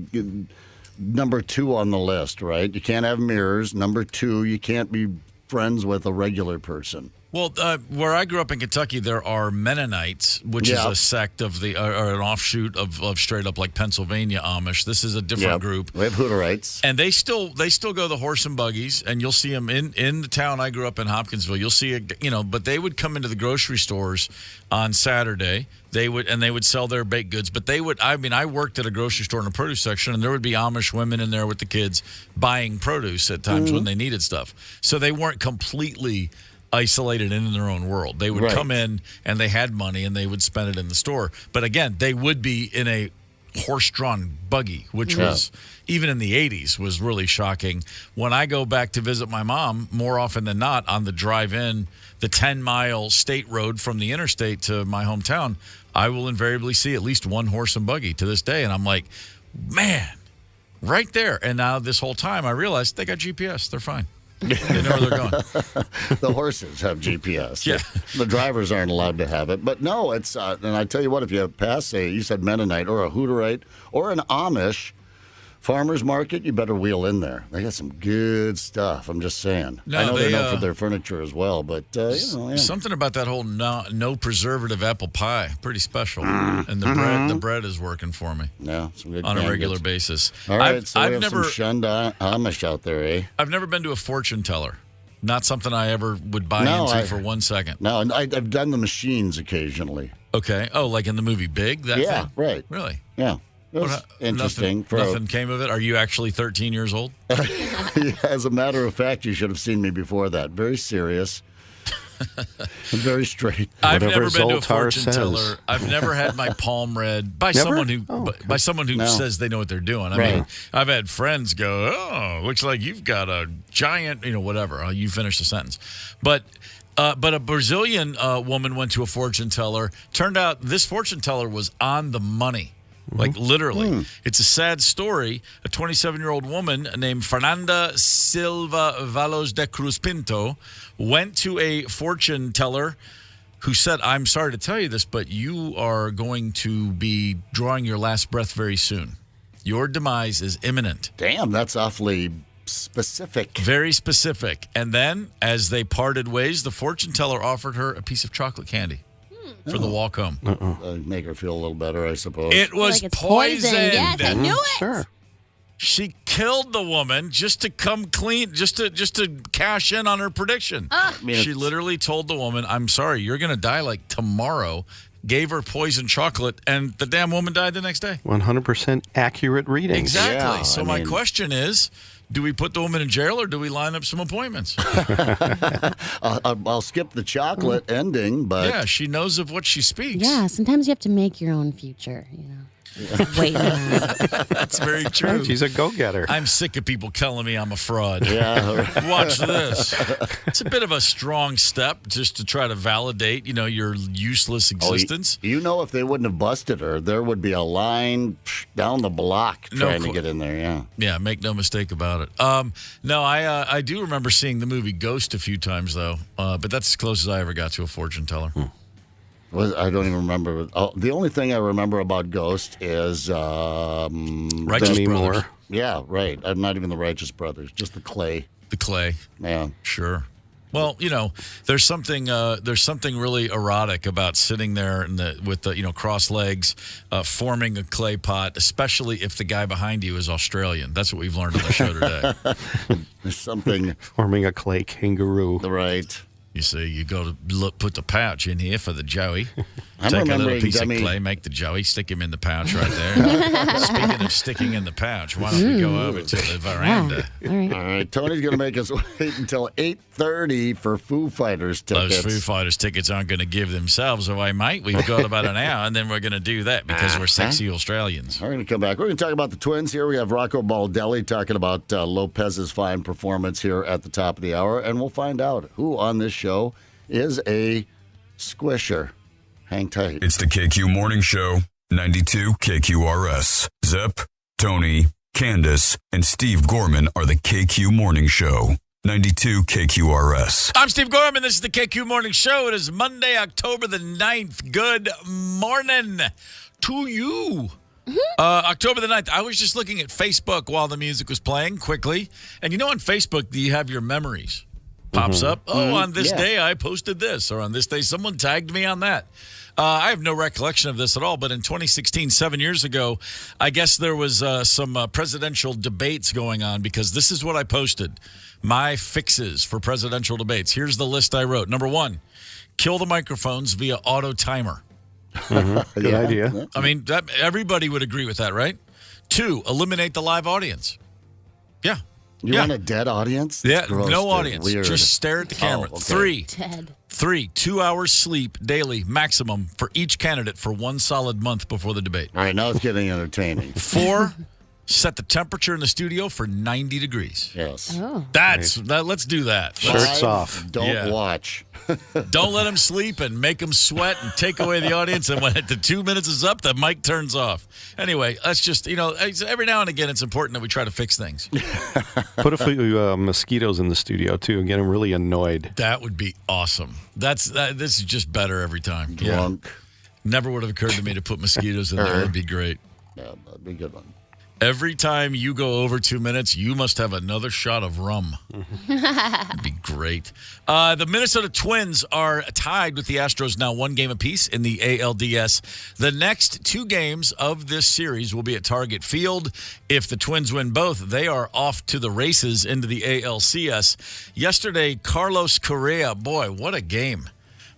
number 2 on the list, right? You can't have mirrors. Number 2, you can't be friends with a regular person. Well, where I grew up in Kentucky, there are Mennonites, which is a sect of or an offshoot of straight up like Pennsylvania Amish. This is a different group. We have Hutterites, and they still go the horse and buggies, and you'll see them in the town I grew up in, Hopkinsville. You'll see but they would come into the grocery stores on Saturday. They would sell their baked goods, but I worked at a grocery store in the produce section, and there would be Amish women in there with the kids buying produce at times when they needed stuff. So they weren't completely isolated in their own world. They would come in and they had money and they would spend it in the store. But again, they would be in a horse-drawn buggy, which was, even in the 80s, was really shocking. When I go back to visit my mom, more often than not, on the drive-in, the 10-mile state road from the interstate to my hometown, I will invariably see at least one horse and buggy to this day. And I'm like, man, right there. And now this whole time I realized they got GPS. They're fine. They know where they're going. The horses have GPS. Yeah. The drivers aren't allowed to have it. But no, it's, and I tell you what, if you pass you said Mennonite or a Hutterite or an Amish, Farmers Market, you better wheel in there. They got some good stuff. I'm just saying. No, I know they're known for their furniture as well, but something about that whole no preservative apple pie, pretty special. And the bread is working for me. Yeah, some good on a regular goods. basis. All right, so we have some shunned Amish out there, eh? I've never been to a fortune teller. Not something I ever would buy into for 1 second. No, and I've done the machines occasionally. Okay. Oh, like in the movie Big? That thing? Right. Really? Yeah. It was interesting. Nothing came of it? Are you actually 13 years old? As a matter of fact, you should have seen me before that. Very serious. Very straight. I've never been to a fortune teller. I've never had my palm read by someone who says they know what they're doing. I mean, I've had friends go, "Oh, looks like you've got a giant," whatever. You finish the sentence. But a Brazilian woman went to a fortune teller. Turned out this fortune teller was on the money. Like literally. It's a sad story. A 27-year-old woman named Fernanda Silva Valos de Cruz Pinto went to a fortune teller who said, "I'm sorry to tell you this, but you are going to be drawing your last breath very soon. Your demise is imminent." Damn, that's awfully specific. Very specific. And then, as they parted ways, the fortune teller offered her a piece of chocolate candy for the walk home. Make her feel a little better, I suppose. It was poisoned. Yes, I knew it. Sure. She killed the woman just to come clean, just to cash in on her prediction. She literally told the woman, "I'm sorry, you're going to die like tomorrow." Gave her poisoned chocolate, and the damn woman died the next day. 100% accurate reading. Exactly. Yeah, so my question is, do we put the woman in jail or do we line up some appointments? I'll skip the chocolate ending, but... Yeah, she knows of what she speaks. Yeah, sometimes you have to make your own future, Wait. That's very true. She's a go-getter. I'm sick of people telling me I'm a fraud. Yeah. Watch this. It's a bit of a strong step just to try to validate, your useless existence. If they wouldn't have busted her, there would be a line down the block trying to get in there, yeah. Yeah, make no mistake about it. No, I do remember seeing the movie Ghost a few times, though, but that's as close as I ever got to a fortune teller. I don't even remember. The only thing I remember about Ghost is Righteous Brothers. Yeah, right. Not even the Righteous Brothers, just the Clay. The Clay. Yeah, sure. Well, there's something really erotic about sitting there with the cross legs, forming a clay pot, especially if the guy behind you is Australian. That's what we've learned on the show today. There's something forming a clay kangaroo. Right. You see, you go to put the pouch in here for the Joey. Take a little piece of clay, make the Joey, stick him in the pouch right there. Speaking of sticking in the pouch, why don't we go over to the veranda? All right. Tony's going to make us wait until 8:30 for Foo Fighters tickets. Those Foo Fighters tickets aren't going to give themselves away, mate. We've got about an hour, and then we're going to do that because we're sexy Australians. We're going to come back. We're going to talk about the Twins here. We have Rocco Baldelli talking about Lopez's fine performance here at the top of the hour, and we'll find out who on this show is a squisher. Hang tight. It's the KQ Morning Show, 92 KQRS. Zep, Tony, Candace, and Steve Gorman are the KQ Morning Show, 92 KQRS. I'm Steve Gorman. This is the KQ Morning Show. It is Monday, October the 9th. Good morning to you. October the 9th. I was just looking at Facebook while the music was playing quickly. And on Facebook, you have your memories. Pops up. Oh, on this day I posted this, or on this day someone tagged me on that. I have no recollection of this at all, but in 2016, 7 years ago, I guess there was some presidential debates going on because this is what I posted. My fixes for presidential debates. Here's the list I wrote. Number 1, kill the microphones via auto timer. Good idea. I mean, everybody would agree with that, right? 2, eliminate the live audience. Yeah. You want a dead audience? That's gross, no audience. Weird. Just stare at the camera. Okay. 3, 2 hours sleep daily maximum for each candidate for 1 solid month before the debate. All right, now it's getting entertaining. 4, set the temperature in the studio for 90 degrees. Yes. Oh. Let's do that. Shirts off. Don't watch. Don't let them sleep and make them sweat and take away the audience. And when the 2 minutes is up, the mic turns off. Anyway, let's just, every now and again, it's important that we try to fix things. Put a few mosquitoes in the studio, too, and get them really annoyed. That would be awesome. This is just better every time. Drunk. Yeah. Never would have occurred to me to put mosquitoes in there. It would be great. Yeah, that'd be a good one. Every time you go over 2 minutes, you must have another shot of rum. That'd be great. The Minnesota Twins are tied with the Astros now 1 game apiece in the ALDS. The next 2 games of this series will be at Target Field. If the Twins win both, they are off to the races into the ALCS. Yesterday, Carlos Correa, boy, what a game.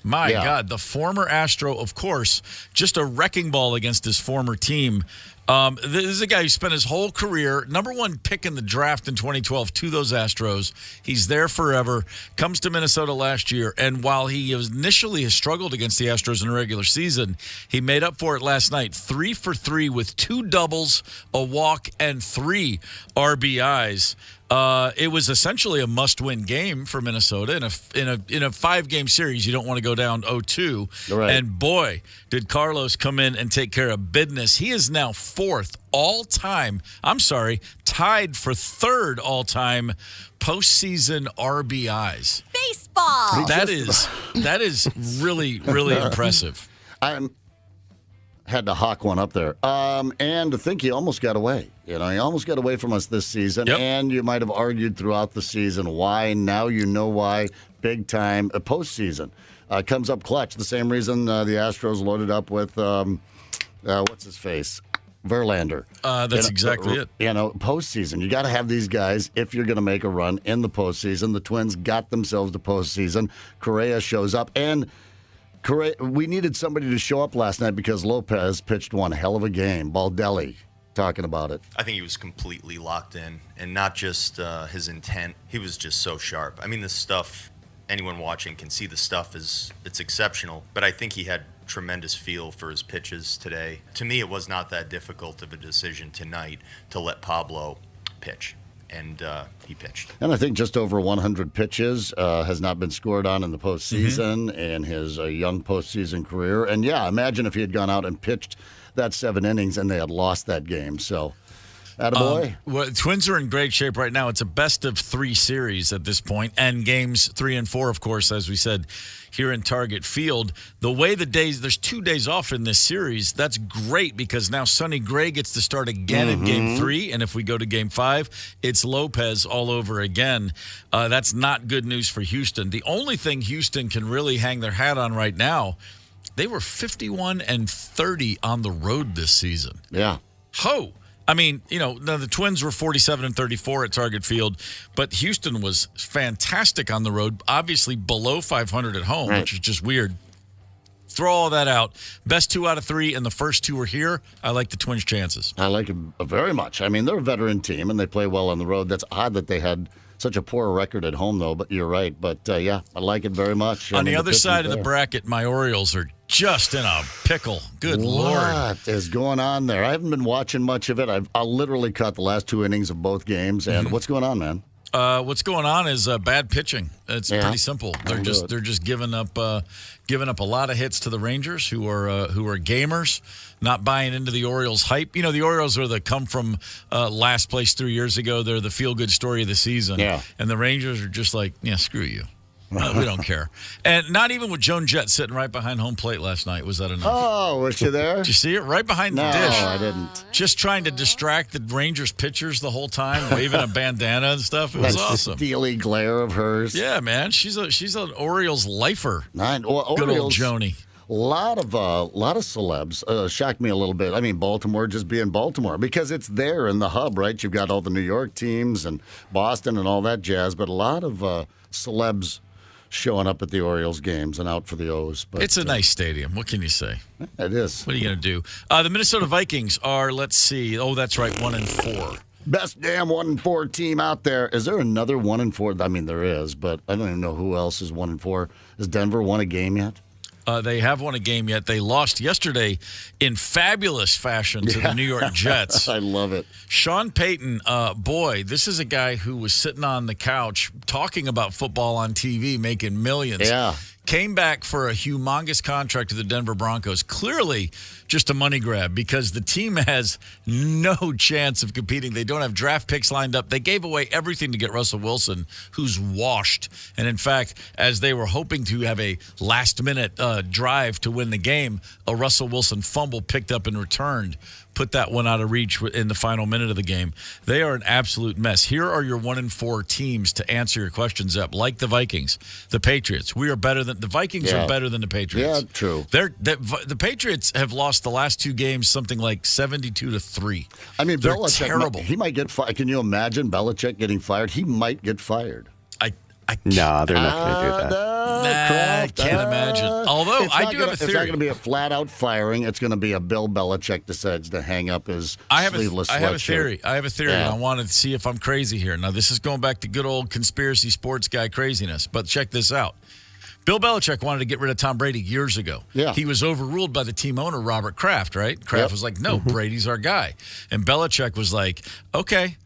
My God, the former Astro, of course, just a wrecking ball against his former team. This is a guy who spent his whole career, #1 pick in the draft in 2012 to those Astros. He's there forever, comes to Minnesota last year, and while he initially has struggled against the Astros in the regular season, he made up for it last night, 3 for 3 with 2 doubles, a walk, and 3 RBIs. It was essentially a must-win game for Minnesota in a 5-game series. You don't want to go down 0-2. Right. And boy, did Carlos come in and take care of business. He is now 4th all-time. Tied for 3rd all-time postseason RBIs. Baseball. That is really, really impressive. Had to hawk one up there. And to think he almost got away. He almost got away from us this season. Yep. And you might have argued throughout the season why. Now you know why. Big time postseason. Comes up clutch. The same reason the Astros loaded up with, what's his face? Verlander. That's exactly it. Postseason. You got to have these guys if you're going to make a run in the postseason. The Twins got themselves to postseason. Correa shows up. And we needed somebody to show up last night because Lopez pitched one hell of a game. Baldelli talking about it. I think he was completely locked in, and not just his intent. He was just so sharp. I mean, this stuff, anyone watching can see the stuff it's exceptional, but I think he had tremendous feel for his pitches today. To me, it was not that difficult of a decision tonight to let Pablo pitch. And he pitched. And I think just over 100 pitches has not been scored on in the postseason in his young postseason career. And, imagine if he had gone out and pitched that 7 innings and they had lost that game. So, attaboy. Twins are in great shape right now. It's a best-of-3 series at this point, and games 3 and 4, of course, as we said, here in Target Field. The way there's 2 days off in this series, that's great because now Sonny Gray gets to start again in Game 3, and if we go to Game 5, it's Lopez all over again. That's not good news for Houston. The only thing Houston can really hang their hat on right now, they were 51-30 on the road this season. Yeah. Ho! I mean, the Twins were 47-34 at Target Field, but Houston was fantastic on the road, obviously below 500 at home, which is just weird. Throw all that out. Best 2 out of 3, and the first 2 are here. I like the Twins' chances. I like them very much. I mean, they're a veteran team, and they play well on the road. That's odd that they had such a poor record at home, though, but you're right. But, I like it very much. On the other side of the bracket, my Orioles are just in a pickle. Good Lord. What is going on there? I haven't been watching much of it. I literally caught the last 2 innings of both games. And what's going on, man? What's going on is bad pitching. It's pretty simple. They're just giving up a lot of hits to the Rangers, who are gamers, not buying into the Orioles hype. The Orioles are the come from last place 3 years ago. They're the feel good story of the season. Yeah. And the Rangers are just like, screw you. We don't care. And not even with Joan Jett sitting right behind home plate last night was that enough. Oh, was she there? Did you see it? Right behind the dish. No, I didn't. Just trying to distract the Rangers pitchers the whole time, waving a bandana and stuff. It was awesome. The steely glare of hers. Yeah, man. She's an Orioles lifer. Good old Joni. A lot of celebs shocked me a little bit. I mean, Baltimore just being Baltimore because it's there in the hub, right? You've got all the New York teams and Boston and all that jazz, but a lot of celebs showing up at the Orioles games and out for the O's. But it's a nice stadium. What can you say? It is. What are you going to do? The Minnesota Vikings are, let's see. Oh, that's right, 1-4. Best damn 1-4 team out there. Is there another 1-4? I mean, there is, but I don't even know who else is 1-4. Has Denver won a game yet? They have won a game yet. They lost yesterday in fabulous fashion to the New York Jets. I love it. Sean Payton, boy, this is a guy who was sitting on the couch talking about football on TV, making millions. Yeah. came back for a humongous contract to the Denver Broncos. Clearly just a money grab because the team has no chance of competing. They don't have draft picks lined up. They gave away everything to get Russell Wilson, who's washed. And in fact, as they were hoping to have a last-minute drive to win the game, a Russell Wilson fumble picked up and returned put that one out of reach in the final minute of the game. They are an absolute mess. Here are your 1-4 teams to answer your questions up, like the Vikings, the Patriots. We are better than the Vikings are better than the Patriots. Yeah, true. The Patriots have lost the last 2 games something like 72-3. I mean, they're Belichick, terrible. He might get fired. Can you imagine Belichick getting fired? He might get fired. No, they're not going to do that. I can't imagine. Although I do have a theory. It's not going to be a flat-out firing. It's going to be a Bill Belichick decides to hang up his sleeveless sweatshirt. I have a theory, and I want to see if I'm crazy here. Now, this is going back to good old conspiracy sports guy craziness, but check this out. Bill Belichick wanted to get rid of Tom Brady years ago. Yeah. He was overruled by the team owner, Robert Kraft, right? Kraft was like, no, Brady's our guy. And Belichick was like, okay,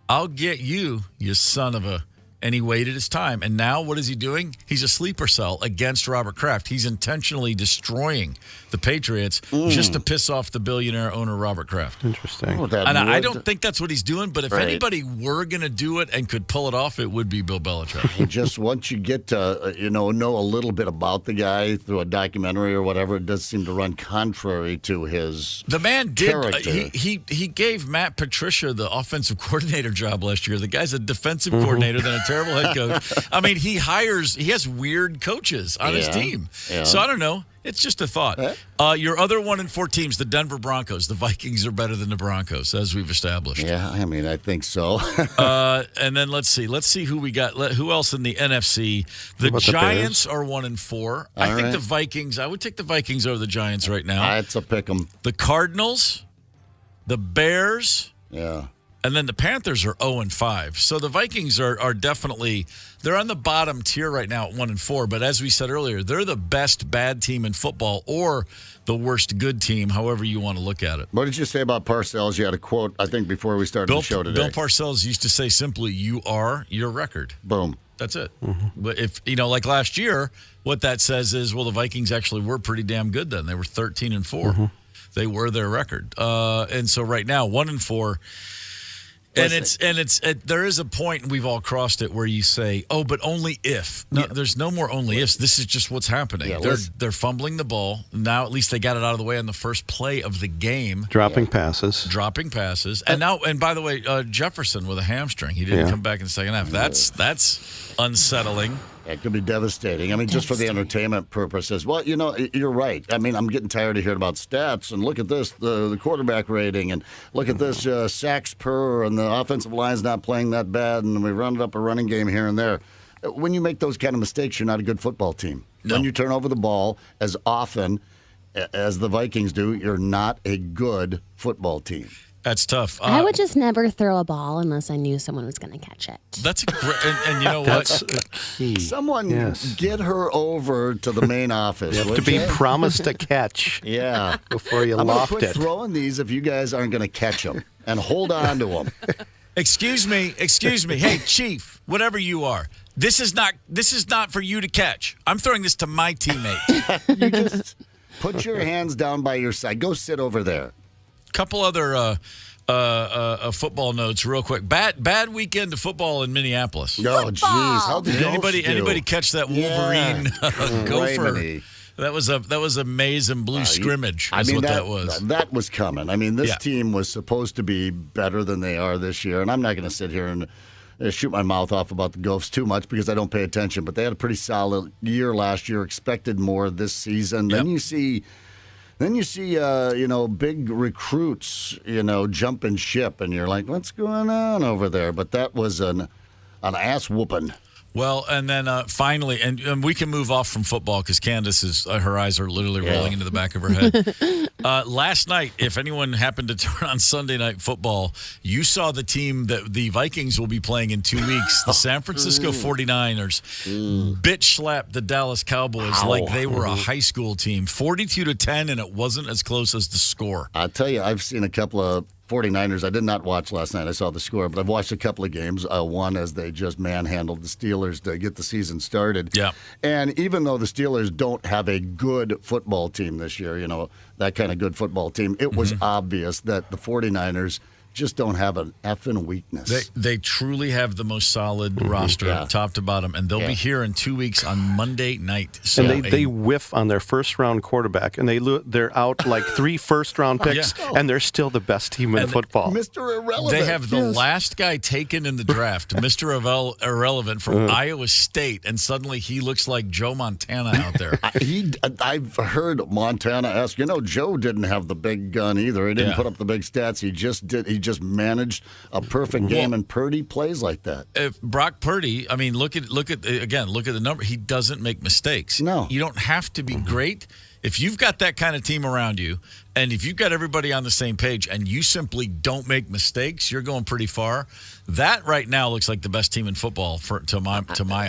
I'll get you, you son of a... And he waited his time. And now what is he doing? He's a sleeper cell against Robert Kraft. He's intentionally destroying the Patriots just to piss off the billionaire owner, Robert Kraft. Interesting. And I don't think that's what he's doing, but if anybody were going to do it and could pull it off, it would be Bill Belichick. Just once you get to, know a little bit about the guy through a documentary or whatever, it does seem to run contrary to his The man did. character. He gave Matt Patricia the offensive coordinator job last year. The guy's a defensive coordinator, then a terrible head coach. I mean, he has weird coaches on his team. Yeah. So I don't know. It's just a thought. Your other 1-4 teams, the Denver Broncos. The Vikings are better than the Broncos, as we've established. Yeah, I mean, I think so. And then let's see who we got. Who else in the NFC? The Giants are 1-4. I think the Vikings. I would take the Vikings over the Giants right now. That's a pick 'em. The Cardinals, the Bears. Yeah. And then the Panthers are 0-5. So the Vikings are definitely they're on the bottom tier right now at 1-4. But as we said earlier, they're the best bad team in football or the worst good team, however you want to look at it. What did you say about Parcells? You had a quote, I think, before we started the show today. Bill Parcells used to say simply, "You are your record." Boom. That's it. But if like last year, what that says is, well, the Vikings actually were pretty damn good then. They were 13-4. They were their record. And so right now, 1-4. And there is a point, and we've all crossed it, where you say, "Oh, but only if." No, there's no more only ifs. This is just what's happening. Yeah, they're fumbling the ball now. At least they got it out of the way on the first play of the game. Dropping passes, and now, and by the way, Jefferson with a hamstring. He didn't come back in the second half. That's unsettling. It could be devastating. I mean, just for the entertainment purposes. Well, you're right. I mean, I'm getting tired of hearing about stats. And look at this, the quarterback rating. And look at this, sacks per. And the offensive line's not playing that bad. And we rounded up a running game here and there. When you make those kind of mistakes, you're not a good football team. No. When you turn over the ball as often as the Vikings do, you're not a good football team. That's tough. I would just never throw a ball unless I knew someone was going to catch it. That's a great, and you know That's what? key. Someone get her over to the main office. You have to be promised a catch. Yeah. Before you I'm loft quit it. throwing these if you guys aren't going to catch them and hold on to them. Excuse me. Hey, Chief, whatever you are. This is not for you to catch. I'm throwing this to my teammate. You just put your hands down by your side. Go sit over there. Couple other football notes real quick. Bad weekend of football in Minneapolis. Oh, jeez. How did anybody catch that Wolverine gopher? That was a maize and blue scrimmage. That was. That was coming. I mean, this team was supposed to be better than they are this year, and I'm not going to sit here and shoot my mouth off about the Gophers too much because I don't pay attention. But they had a pretty solid year last year. Expected more this season. Then you see. Big recruits, jumping ship, and you're like, what's going on over there? But that was an ass whooping. Well, and then finally, and we can move off from football because Candace her eyes are literally rolling into the back of her head. Last night, if anyone happened to turn on Sunday Night Football, you saw the team that the Vikings will be playing in 2 weeks. The San Francisco 49ers bitch slapped the Dallas Cowboys like they were a high school team, 42-10, and it wasn't as close as the score. I'll tell you, I've seen a couple of 49ers, I did not watch last night. I saw the score, but I've watched a couple of games. One as they just manhandled the Steelers to get the season started. Yeah. And even though the Steelers don't have a good football team this year, that kind of good football team, it was obvious that the 49ers just don't have an effing weakness. They truly have the most solid roster, top to bottom, and they'll be here in 2 weeks on Monday night. So and they whiff on their first-round quarterback, and they're out like 3 first-round picks, and they're still the best team in football. Mr. Irrelevant. They have the last guy taken in the draft, Mr. Irrelevant from Iowa State, and suddenly he looks like Joe Montana out there. I've heard Montana ask, Joe didn't have the big gun either. He didn't put up the big stats. He just managed a perfect game, and Purdy plays like that. If Brock Purdy, I mean, look at the number. He doesn't make mistakes. No. You don't have to be great. If you've got that kind of team around you, and if you've got everybody on the same page, and you simply don't make mistakes, you're going pretty far. That right now looks like the best team in football to my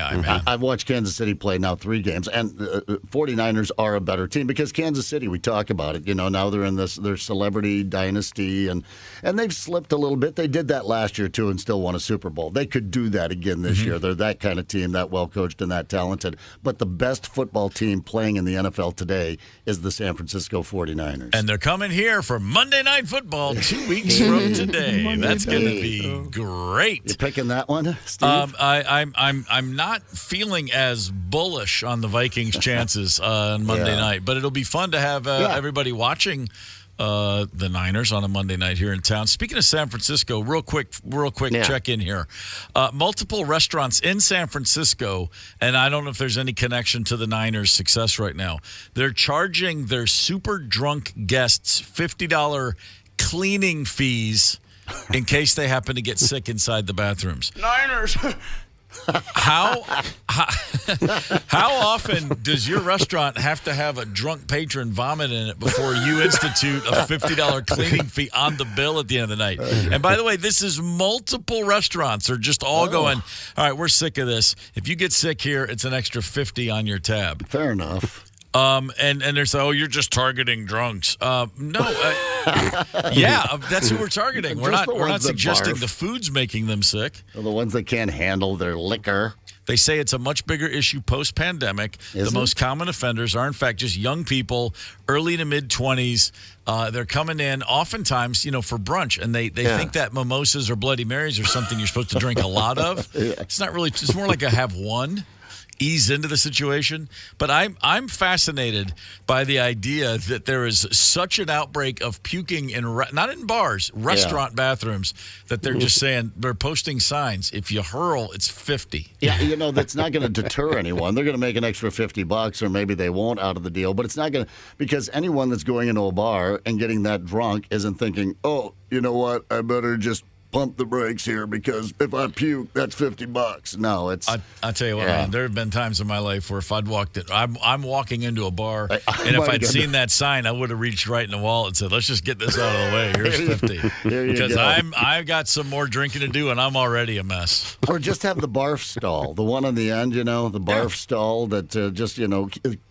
eye, man. I've watched Kansas City play now 3 games, and 49ers are a better team because Kansas City, we talk about it, now they're in their celebrity dynasty, and they've slipped a little bit. They did that last year, too, and still won a Super Bowl. They could do that again this year. They're that kind of team, that well-coached and that talented. But the best football team playing in the NFL today is the San Francisco 49ers. And they're coming here for Monday Night Football 2 weeks from today. That's going to be great. You picking that one, Steve? I'm not feeling as bullish on the Vikings' chances on Monday night, but it'll be fun to have everybody watching the Niners on a Monday night here in town. Speaking of San Francisco, real quick check in here. Multiple restaurants in San Francisco, and I don't know if there's any connection to the Niners' success right now. They're charging their super drunk guests $50 cleaning fees in case they happen to get sick inside the bathrooms. Niners! How often does your restaurant have to have a drunk patron vomit in it before you institute a $50 cleaning fee on the bill at the end of the night? And by the way, this is multiple restaurants are just all going, all right, we're sick of this. If you get sick here, it's an extra $50 on your tab. Fair enough. And they're saying, you're just targeting drunks. No, that's who we're targeting. We're not suggesting the food's making them sick. They're the ones that can't handle their liquor. They say it's a much bigger issue post-pandemic. The most common offenders are, in fact, just young people, early to mid-20s. They're coming in oftentimes, for brunch, and they think that mimosas or Bloody Marys are something you're supposed to drink a lot of. It's not really. It's more like a have one. Ease into the situation, but I'm fascinated by the idea that there is such an outbreak of puking in not in bars, restaurant bathrooms, that they're just saying they're posting signs. If you hurl, it's 50. Yeah, that's not going to deter anyone. They're going to make an extra $50, or maybe they won't out of the deal. But it's not going to, because anyone that's going into a bar and getting that drunk isn't thinking, oh, you know what, I better just pump the brakes here because if I puke, that's $50. No, it's. I tell you what, man. There have been times in my life where if I'd walked in, I'm walking into a bar, and if I'd seen that sign, I would have reached right in the wall and said, "Let's just get this out of the way. Here's 50." Because I've got some more drinking to do, and I'm already a mess. Or just have the barf stall, the one on the end, the barf stall that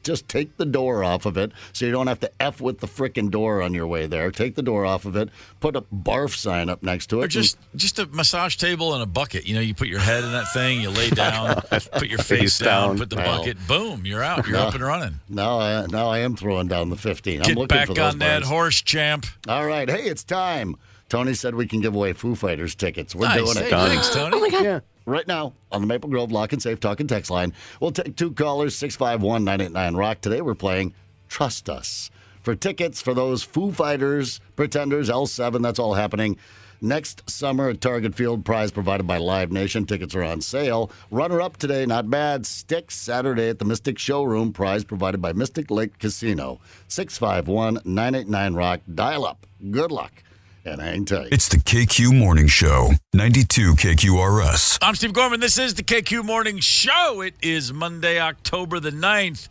just take the door off of it, so you don't have to F with the frickin' door on your way there. Take the door off of it. Put a barf sign up next to it. Or just a massage table and a bucket. You put your head in that thing, you lay down, put your face down, put the bucket, boom, you're out. You're up and running. Now I am throwing down the 15. Get I'm looking back for those on that horse, champ. All right. Hey, it's time. Tony said we can give away Foo Fighters tickets. We're doing it. Hey, thanks, Tony. Oh, my God. Yeah. Right now on the Maple Grove Lock and Safe Talk and Text line, we'll take 2 callers, 651-989-ROCK. Today we're playing Trust Us. For tickets for those Foo Fighters, Pretenders, L7, that's all happening next summer at Target Field. Prize provided by Live Nation. Tickets are on sale. Runner-up today, not bad. Styx, Saturday at the Mystic Showroom. Prize provided by Mystic Lake Casino. 651-989-ROCK. Dial up. Good luck. And hang tight. It's the KQ Morning Show, 92 KQRS. I'm Steve Gorman. This is the KQ Morning Show. It is Monday, October the 9th.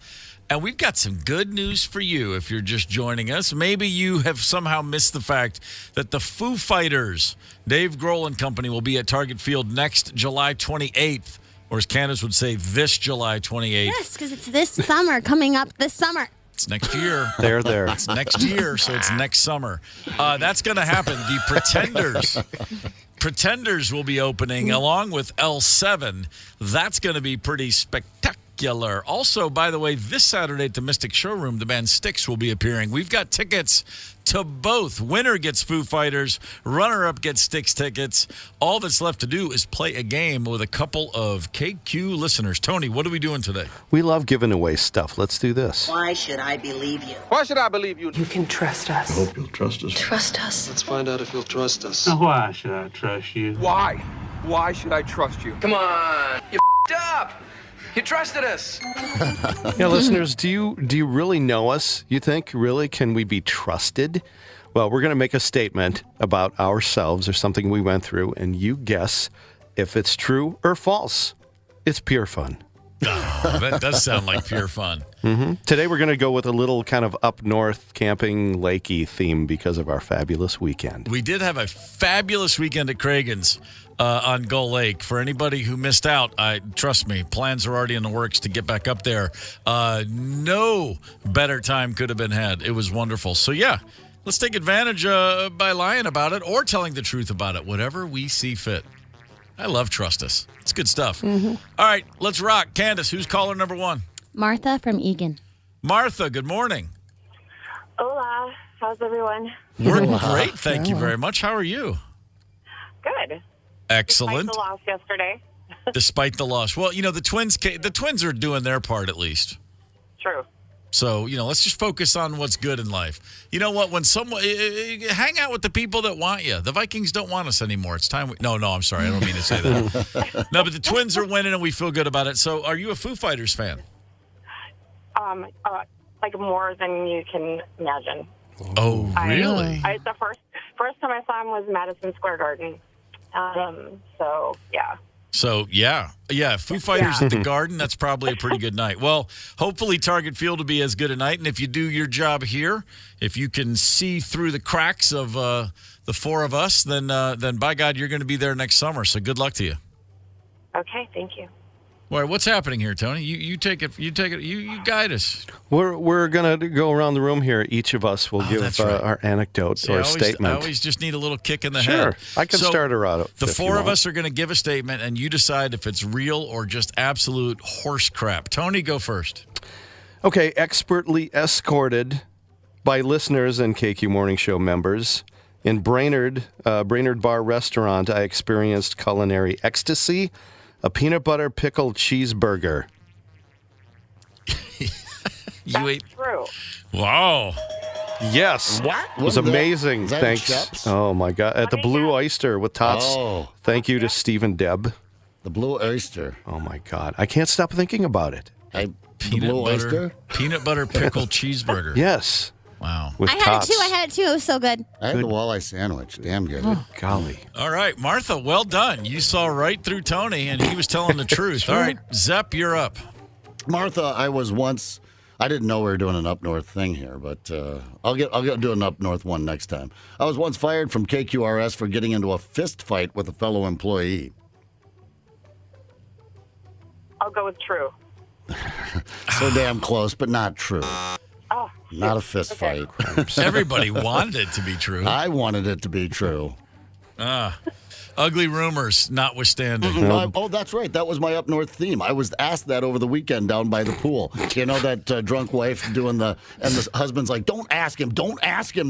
And we've got some good news for you if you're just joining us. Maybe you have somehow missed the fact that the Foo Fighters, Dave Grohl and company, will be at Target Field next July 28th. Or as Candace would say, this July 28th. Yes, because it's this summer, coming up this summer. It's next year. There. It's next year, so it's next summer. That's going to happen. The Pretenders will be opening along with L7. That's going to be pretty spectacular. Also, by the way, this Saturday at the Mystic Showroom, the band Styx will be appearing. We've got tickets to both. Winner gets Foo Fighters. Runner-up gets Styx tickets. All that's left to do is play a game with a couple of KQ listeners. Tony, what are we doing today? We love giving away stuff. Let's do this. Why should I believe you? Why should I believe you? You can trust us. I hope you'll trust us. Trust us. Let's find out if you'll trust us. Now, why should I trust you? Why? Why should I trust you? Come on. You up. You trusted us. Yeah, listeners, do you really know us? You think, really? Can we be trusted? Well, we're going to make a statement about ourselves or something we went through, and you guess if it's true or false. It's pure fun. Oh, that does sound like pure fun. Mm-hmm. Today we're going to go with a little kind of up north camping lakey theme because of our fabulous weekend. We did have a fabulous weekend at Cragen's on Gull Lake. For anybody who missed out, trust me, plans are already in the works to get back up there. No better time could have been had. It was wonderful. So, yeah, let's take advantage by lying about it or telling the truth about it, whatever we see fit. I love Trust Us. It's good stuff. Mm-hmm. All right, let's rock. Candace, who's caller number one? Martha from Egan. Martha, good morning. Hola. How's everyone? We're great. Thank you very much. How are you? Good. Excellent. Despite the loss yesterday. Despite the loss. Well, the twins are doing their part at least. True. So, let's just focus on what's good in life. You know what? When someone hang out with the people that want you. The Vikings don't want us anymore. It's time. No, I'm sorry. I don't mean to say that. No, but the Twins are winning, and we feel good about it. So, are you a Foo Fighters fan? Like more than you can imagine. Oh, really? The first time I saw him was Madison Square Garden. So yeah. So, yeah, Foo Fighters at the Garden, that's probably a pretty good night. Well, hopefully Target Field will be as good a night, and if you do your job here, if you can see through the cracks of the four of us, then by God, you're going to be there next summer, so good luck to you. Okay, thank you. All right, what's happening here, Tony? You take it. You guide us. We're gonna go around the room here. Each of us will give our anecdote or statement. I always just need a little kick in the head. Sure, I can start her out. The four of us are going to give a statement, and you decide if it's real or just absolute horse crap. Tony, go first. Okay, expertly escorted by listeners and KQ Morning Show members in Brainerd Bar Restaurant, I experienced culinary ecstasy. A peanut butter pickle cheeseburger. That's true. Wow. Yes. What? It was amazing. Is that Thanks. Shep's? Oh, my God. At the Blue Oyster with tots. Oh. Thank you to Steve and Deb. The Blue Oyster. Oh, my God. I can't stop thinking about it. Peanut butter pickle cheeseburger. Yes. Wow. With I had it too. It was so good. I had the walleye sandwich. Damn good. Oh, golly. All right, Martha, well done. You saw right through Tony, and he was telling the truth. All right, Zepp, you're up. Martha, I didn't know we were doing an up north thing here, but I'll do an up north one next time. I was once fired from KQRS for getting into a fist fight with a fellow employee. I'll go with true. So damn close, but not true. Oh, not a fist fight. Everybody wanted it to be true. I wanted it to be true. Ugly rumors notwithstanding. Oh, that's right. That was my up north theme. I was asked that over the weekend down by the pool. You know that drunk wife and the husband's like, don't ask him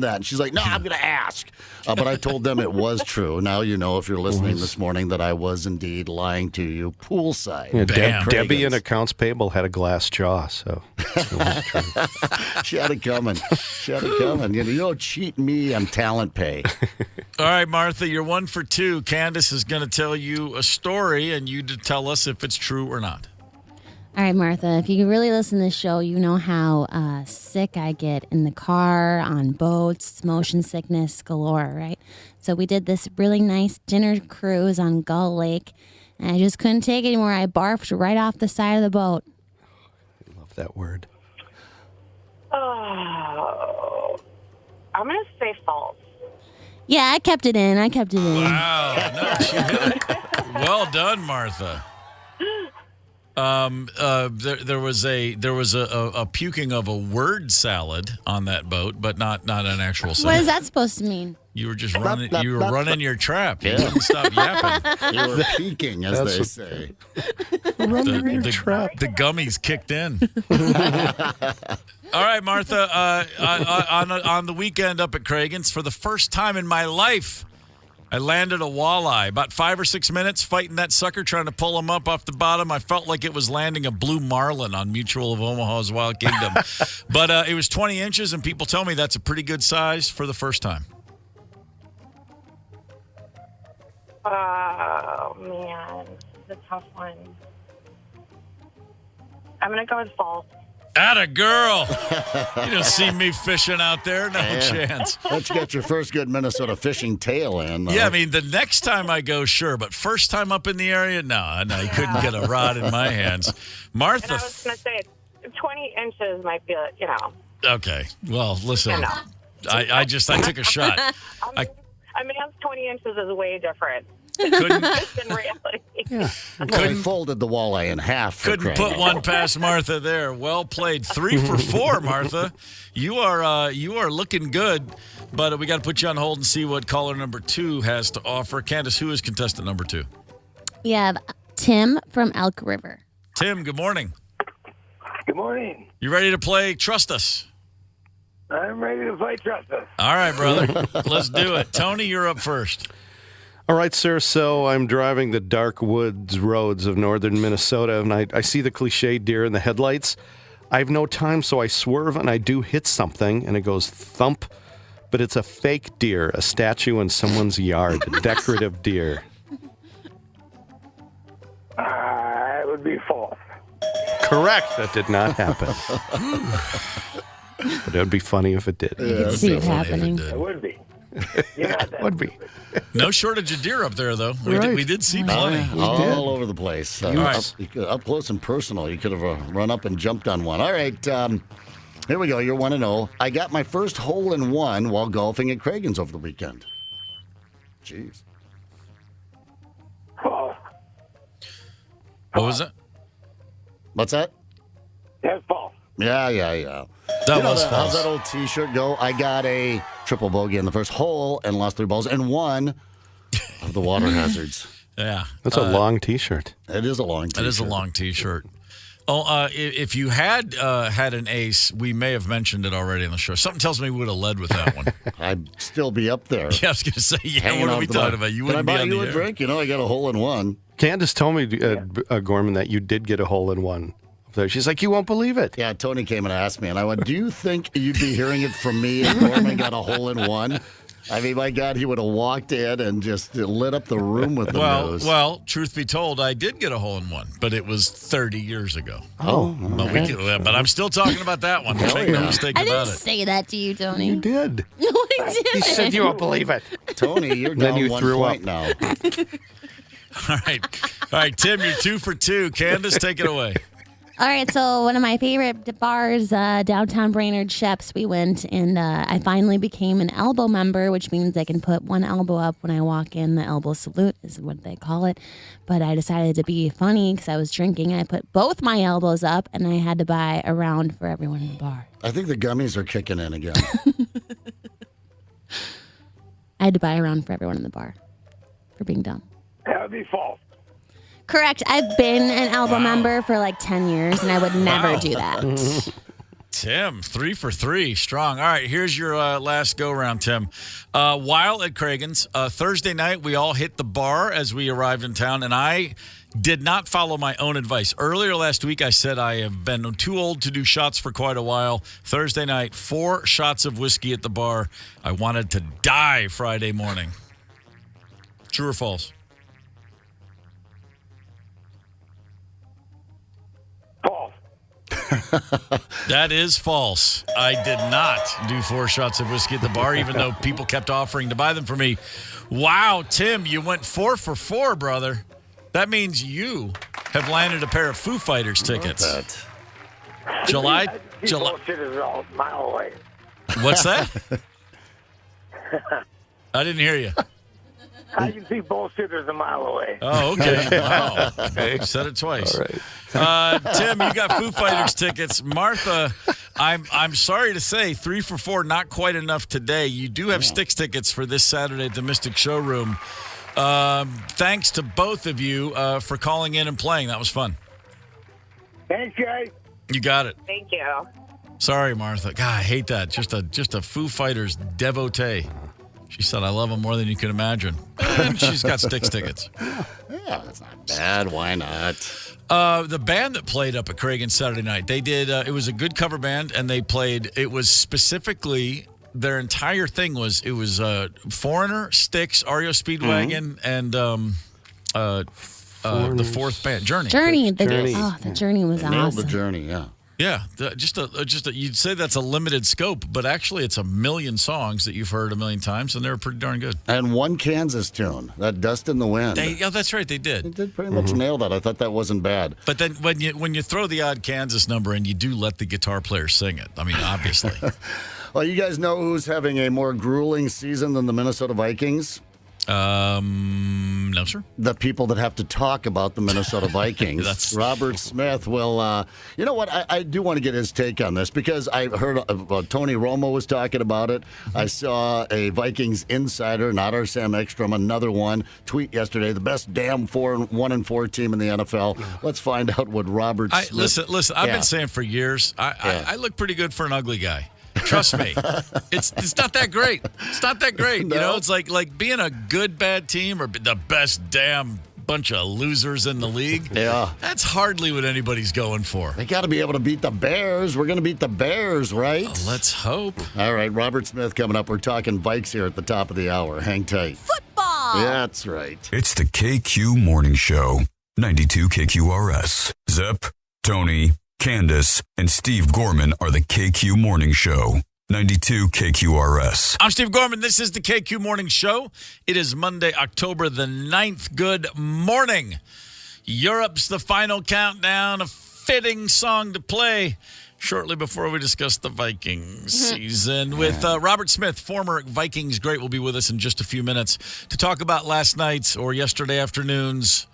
that. And she's like, no, I'm going to ask. But I told them it was true. Now you know, if you're listening this morning, that I was indeed lying to you poolside. Yeah, Debbie in accounts payable had a glass jaw, so it was true. She had it coming. You don't cheat me on talent pay. All right, Martha, you're 1 for 2. Candace is going to tell you a story, and you to tell us if it's true or not. All right, Martha, if you really listen to this show, you know how sick I get in the car, on boats, motion sickness galore, right? So we did this really nice dinner cruise on Gull Lake, and I just couldn't take it anymore. I barfed right off the side of the boat. I love that word. Oh, I'm going to say false. Yeah, I kept it in. Wow. No, she did it. Well done, Martha. There was a puking of a word salad on that boat, but not an actual salad. What is that supposed to mean? You were just running. You were running your trap. You didn't stop yapping. You were peeking, as they say. Running your trap. The gummies kicked in. All right, Martha. On the weekend up at Cragen's, for the first time in my life, I landed a walleye. About 5 or 6 minutes fighting that sucker, trying to pull him up off the bottom. I felt like it was landing a blue marlin on Mutual of Omaha's Wild Kingdom. But it was 20 inches, and people tell me that's a pretty good size for the first time. Oh, man. It's a tough one. I'm going to go with false. Atta girl. You don't see me fishing out there. No chance. Let's get your first good Minnesota fishing tail in. Yeah, I mean, the next time I go, sure. But first time up in the area, no, you couldn't get a rod in my hands. Martha. And I was going to say, 20 inches might be, Okay. Well, listen. I took a shot. A man's 20 inches is way different. Couldn't, in reality. Yeah. They folded the walleye in half. Couldn't put one past Martha there. Well played. 3 for 4, Martha. You are looking good, but we got to put you on hold and see what caller number 2 has to offer. Candace, who is contestant number 2? We have Tim from Elk River. Tim, good morning. Good morning. You ready to play Trust Us? I'm ready to play Trust Us. All right, brother. Let's do it. Tony, you're up first. All right, sir. So I'm driving the dark woods roads of northern Minnesota, and I see the cliche deer in the headlights. I have no time, so I swerve, and I do hit something, and it goes thump. But it's a fake deer, a statue in someone's yard, a decorative deer. It would be false. Correct. That did not happen. But it would be funny if it did. You could see it happening. It would be. It would be. No shortage of deer up there, though. Right. We did see plenty. All over the place. All right. Up close and personal. You could have run up and jumped on one. All right. Here we go. You're 1-0. I got my first hole-in-one while golfing at Cragen's over the weekend. Jeez. False. What was it? What's that? That's false. Yeah. That was false. How's that old T-shirt go? I got a triple bogey in the first hole and lost 3 balls and one of the water hazards. Yeah. That's a long T-shirt. It is a long T-shirt. That is a long T-shirt. Oh, if you had an ace, we may have mentioned it already on the show. Something tells me we would have led with that one. I'd still be up there. Yeah, I was going to say, what are we talking about? You wouldn't be on the air. Can I buy you a drink? I got a hole-in-one. Candace told me, Gorman, that you did get a hole-in-one. So she's like, you won't believe it. Yeah, Tony came and asked me, and I went, do you think you'd be hearing it from me if Gorman got a hole-in-one? I mean, my God, he would have walked in and just lit up the room with the nose. Well, truth be told, I did get a hole-in-one, but it was 30 years ago. Oh. But I'm still talking about that one. Make no mistake about it. I didn't say that to you, Tony. You did. No, I didn't. He said you won't believe it. Tony, you're down 1 point now. All right, Tim, you're 2 for 2. Candace, take it away. All right, so one of my favorite bars, downtown Brainerd Sheps, we went, and I finally became an elbow member, which means I can put one elbow up when I walk in. The elbow salute is what they call it. But I decided to be funny because I was drinking. I put both my elbows up, and I had to buy a round for everyone in the bar. I think the gummies are kicking in again. I had to buy a round for everyone in the bar for being dumb. That would be false. Correct. I've been an elbow member for like 10 years, and I would never do that. Tim, 3 for 3. Strong. All right, here's your last go-round, Tim. While at Cragen's, Thursday night, we all hit the bar as we arrived in town, and I did not follow my own advice. Earlier last week, I said I have been too old to do shots for quite a while. Thursday night, 4 shots of whiskey at the bar. I wanted to die Friday morning. True or false? False. That is false. I did not do 4 shots of whiskey at the bar, even though people kept offering to buy them for me. Wow, Tim, you went 4 for 4, brother. That means you have landed a pair of Foo Fighters tickets. July. Bullshit is all a mile away. What's that? I didn't hear you. I can see bullshitters a mile away. Oh, okay. Wow. Okay, said it twice. All right. Tim, you got Foo Fighters tickets. Martha, I'm sorry to say, 3 for 4, not quite enough today. You do have Styx tickets for this Saturday at the Mystic Showroom. Thanks to both of you for calling in and playing. That was fun. Thanks, guys. You got it. Thank you. Sorry, Martha. God, I hate that. Just a Foo Fighters devotee. She said, I love them more than you can imagine. And she's got Styx tickets. Yeah, that's not bad. Why not? The band that played up at Cragen Saturday night, they did, it was a good cover band, and they played, it was specifically, their entire thing was, it was Foreigner, Styx, REO Speedwagon, and the fourth band, Journey. Journey. The Journey was Nailed awesome. the Journey, yeah. Yeah, you'd say that's a limited scope, but actually it's a million songs that you've heard a million times, and they were pretty darn good. And one Kansas tune, that Dust in the Wind. Yeah, that's right, they did. They did pretty much nail that. I thought that wasn't bad. But then when you throw the odd Kansas number in, you do let the guitar player sing it. I mean, obviously. Well, you guys know who's having a more grueling season than the Minnesota Vikings? No, sir. The people that have to talk about the Minnesota Vikings. Robert Smith will, you know what, I do want to get his take on this because I heard Tony Romo was talking about it. I saw a Vikings insider, not our Sam Ekstrom, another one, tweet yesterday, the best damn 1-4 team in the NFL. Let's find out what Robert Smith... Listen, I've been saying for years, I look pretty good for an ugly guy. Trust me, it's not that great. It's not that great. No. You know, it's like being a good bad team or the best damn bunch of losers in the league. Yeah, that's hardly what anybody's going for. They got to be able to beat the Bears. We're going to beat the Bears, right? Let's hope. All right, Robert Smith coming up. We're talking Vikes here at the top of the hour. Hang tight. Football. Yeah, that's right. It's the KQ Morning Show, 92 KQRS. Zep, Tony, Candace, and Steve Gorman are the KQ Morning Show. 92 KQRS. I'm Steve Gorman. This is the KQ Morning Show. It is Monday, October the 9th. Good morning. Europe's the final countdown, a fitting song to play shortly before we discuss the Vikings season with Robert Smith, former Vikings great, will be with us in just a few minutes to talk about last night's or yesterday afternoon's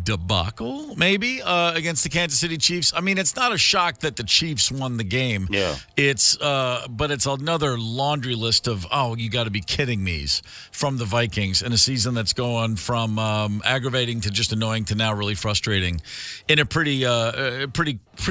debacle, maybe, against the Kansas City Chiefs. I mean, it's not a shock that the Chiefs won the game. Yeah. But it's another laundry list of, you got to be kidding me's from the Vikings in a season that's going from aggravating to just annoying to now really frustrating in a pretty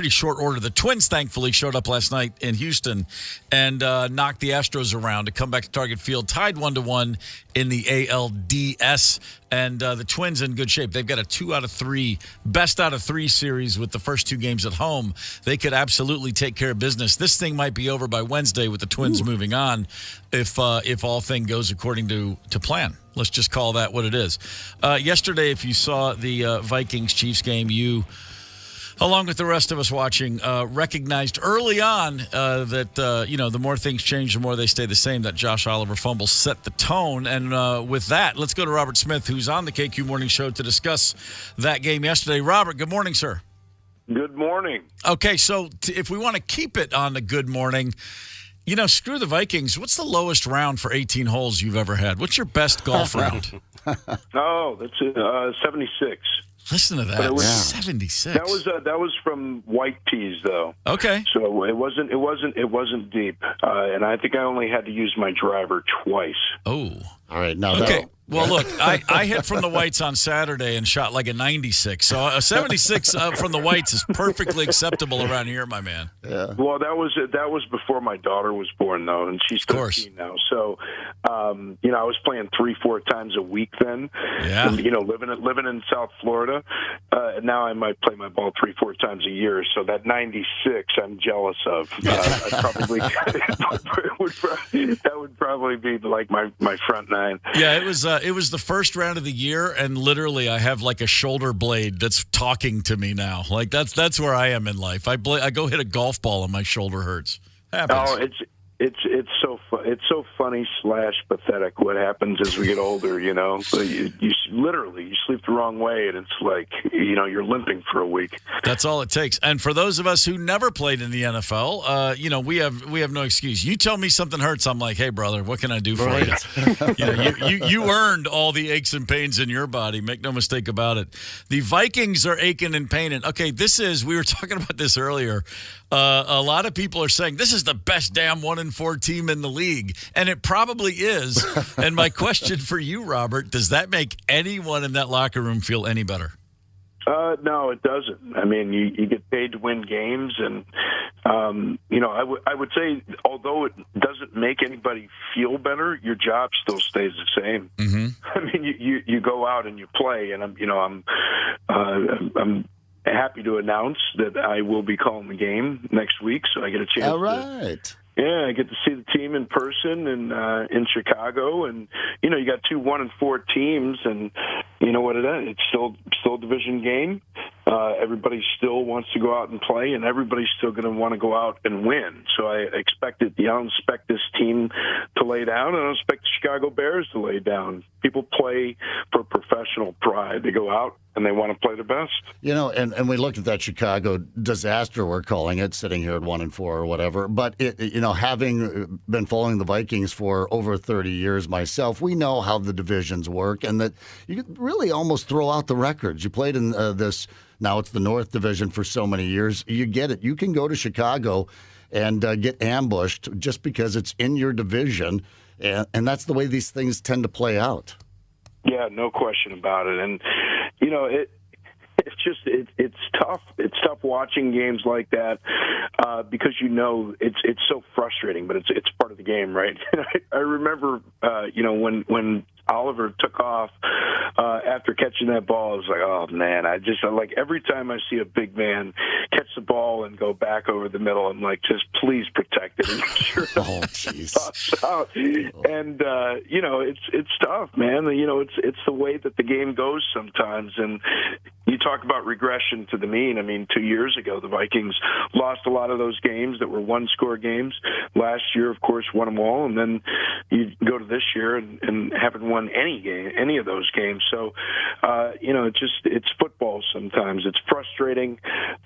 short order. The Twins, thankfully, showed up last night in Houston and knocked the Astros around to come back to Target Field, tied 1-1 in the ALDS. And the Twins in good shape. They've got a 2 out of 3, best out of 3 series with the first 2 games at home. They could absolutely take care of business. This thing might be over by Wednesday with the Twins moving on if all thing goes according to plan. Let's just call that what it is. Yesterday, if you saw the Vikings-Chiefs game, you, along with the rest of us watching, recognized early on that, the more things change, the more they stay the same. That Josh Oliver fumble set the tone. And with that, let's go to Robert Smith, who's on the KQ Morning Show to discuss that game yesterday. Robert, good morning, sir. Good morning. Okay, so if we want to keep it on the good morning, screw the Vikings. What's the lowest round for 18 holes you've ever had? What's your best golf round? Oh, that's 76. Listen to that. 76. That was from white tees, though. Okay. So it wasn't deep, and I think I only had to use my driver twice. Oh. All right. Now okay. Well, look, I hit from the whites on Saturday and shot like a 96. So a 76 from the whites is perfectly acceptable around here, my man. Yeah. Well, that was before my daughter was born, though, and she's 13 now. So, I was playing 3-4 times a week then. Yeah. And, living in South Florida. Now I might play my ball 3-4 times a year. So that 96, I'm jealous of. That would probably be like my front nine. Yeah, it was the first round of the year, and literally I have like a shoulder blade that's talking to me now. Like that's where I am in life. I go hit a golf ball and my shoulder hurts. Happens. Oh, it's so funny / pathetic what happens as we get older. So you literally sleep the wrong way, and it's like you're limping for a week. That's all it takes. And for those of us who never played in the NFL, we have no excuse. You tell me something hurts, I'm like, hey brother, what can I do for you? You earned all the aches and pains in your body. Make no mistake about it. The Vikings are aching and paining. Okay, we were talking about this earlier. A lot of people are saying this is the best damn 1-4 team in the league, and it probably is. And my question for you, Robert, does that make anyone in that locker room feel any better? No, it doesn't. I mean, you get paid to win games, and I would say, although it doesn't make anybody feel better, your job still stays the same. Mm-hmm. I mean, you go out and you play, and I'm happy to announce that I will be calling the game next week, so I get a chance. All right. Yeah, I get to see the team in person in Chicago, and you got 2 1-4 teams, and you know what it is. It's still a division game. Everybody still wants to go out and play, and everybody's still going to want to go out and win. So I don't expect this team to lay down. I don't expect the Chicago Bears to lay down. People play for professional pride. They go out and they want to play the best. And we looked at that Chicago disaster, we're calling it, sitting here at 1-4 or whatever. But having been following the Vikings for over 30 years myself, we know how the divisions work, and that you could really almost throw out the records. You played in this. Now it's the North Division for so many years. You get it. You can go to Chicago and get ambushed just because it's in your division, and that's the way these things tend to play out. Yeah, no question about it. And it's tough. It's tough watching games like that because it's so frustrating, but it's part of the game, right? I remember when Oliver took off after catching that ball, I was like, oh man, I like every time I see a big man catch the ball and go back over the middle, I'm like, just please protect it. And sure oh, jeez. And it's tough, man. It's the way that the game goes sometimes. And you talk about regression to the mean. I mean, 2 years ago, the Vikings lost a lot of those games that were one-score games. Last year, of course, won them all. And then you go to this year and haven't won any of those games. So, it's football sometimes. It's frustrating,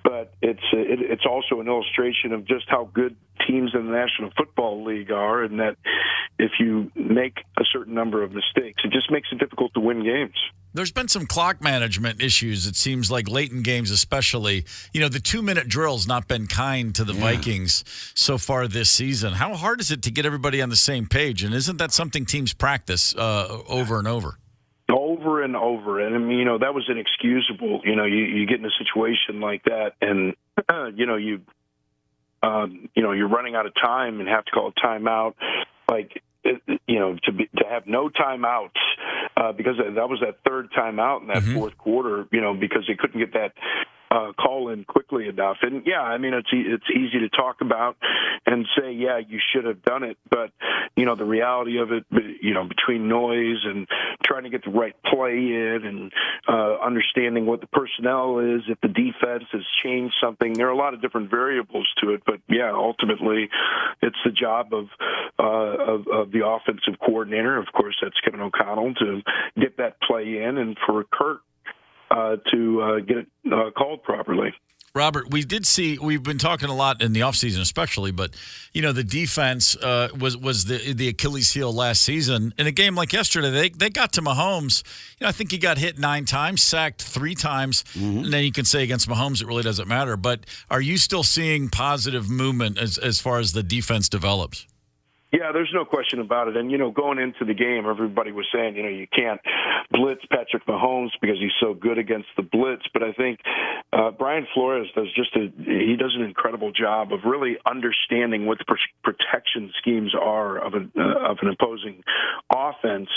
but it's also an illustration of just how good teams in the National Football League are, and that if you make a certain number of mistakes, it just makes it difficult to win games. There's been some clock management issues, it seems like, late in games especially. The 2-minute drill's not been kind to the Vikings so far this season. How hard is it to get everybody on the same page? And isn't that something teams practice over and over? Over and over. And, I mean, that was inexcusable. You get in a situation like that, and, you're running out of time and have to call a timeout. Like, to have no timeouts because that was that third timeout in that fourth quarter, because they couldn't get that call in quickly enough. And yeah, I mean, it's easy to talk about and say, yeah, you should have done it. But, the reality of it, between noise and trying to get the right play in and understanding what the personnel is, if the defense has changed something, there are a lot of different variables to it. But yeah, ultimately it's the job of the offensive coordinator. Of course, that's Kevin O'Connell, to get that play in, and for Kurt to get it called properly. Robert, we've been talking a lot in the offseason especially, but, the defense was the Achilles heel last season. In a game like yesterday, they got to Mahomes. I think he got hit 9 times, sacked 3 times. And then you can say against Mahomes it really doesn't matter. But are you still seeing positive movement as far as the defense develops? Yeah, there's no question about it. And, going into the game, everybody was saying, you can't blitz Patrick Mahomes because he's so good against the blitz. But I think Brian Flores does an incredible job of really understanding what the protection schemes are of an opposing offense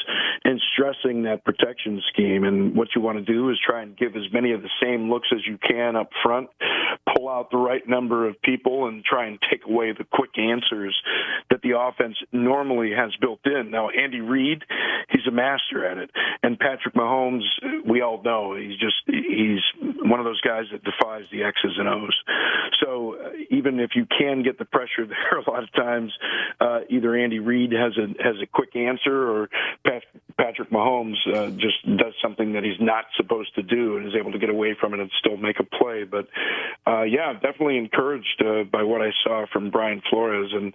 and stressing that protection scheme. And what you want to do is try and give as many of the same looks as you can up front, pull out the right number of people and try and take away the quick answers that the offense normally has built in. Now, Andy Reid, he's a master at it. And Patrick Mahomes, we all know, he's one of those guys that defies the X's and O's. So even if you can get the pressure there, a lot of times either Andy Reid has a quick answer, or Patrick Mahomes just does something that he's not supposed to do and is able to get away from it and still make a play. But yeah, definitely encouraged by what I saw from Brian Flores. And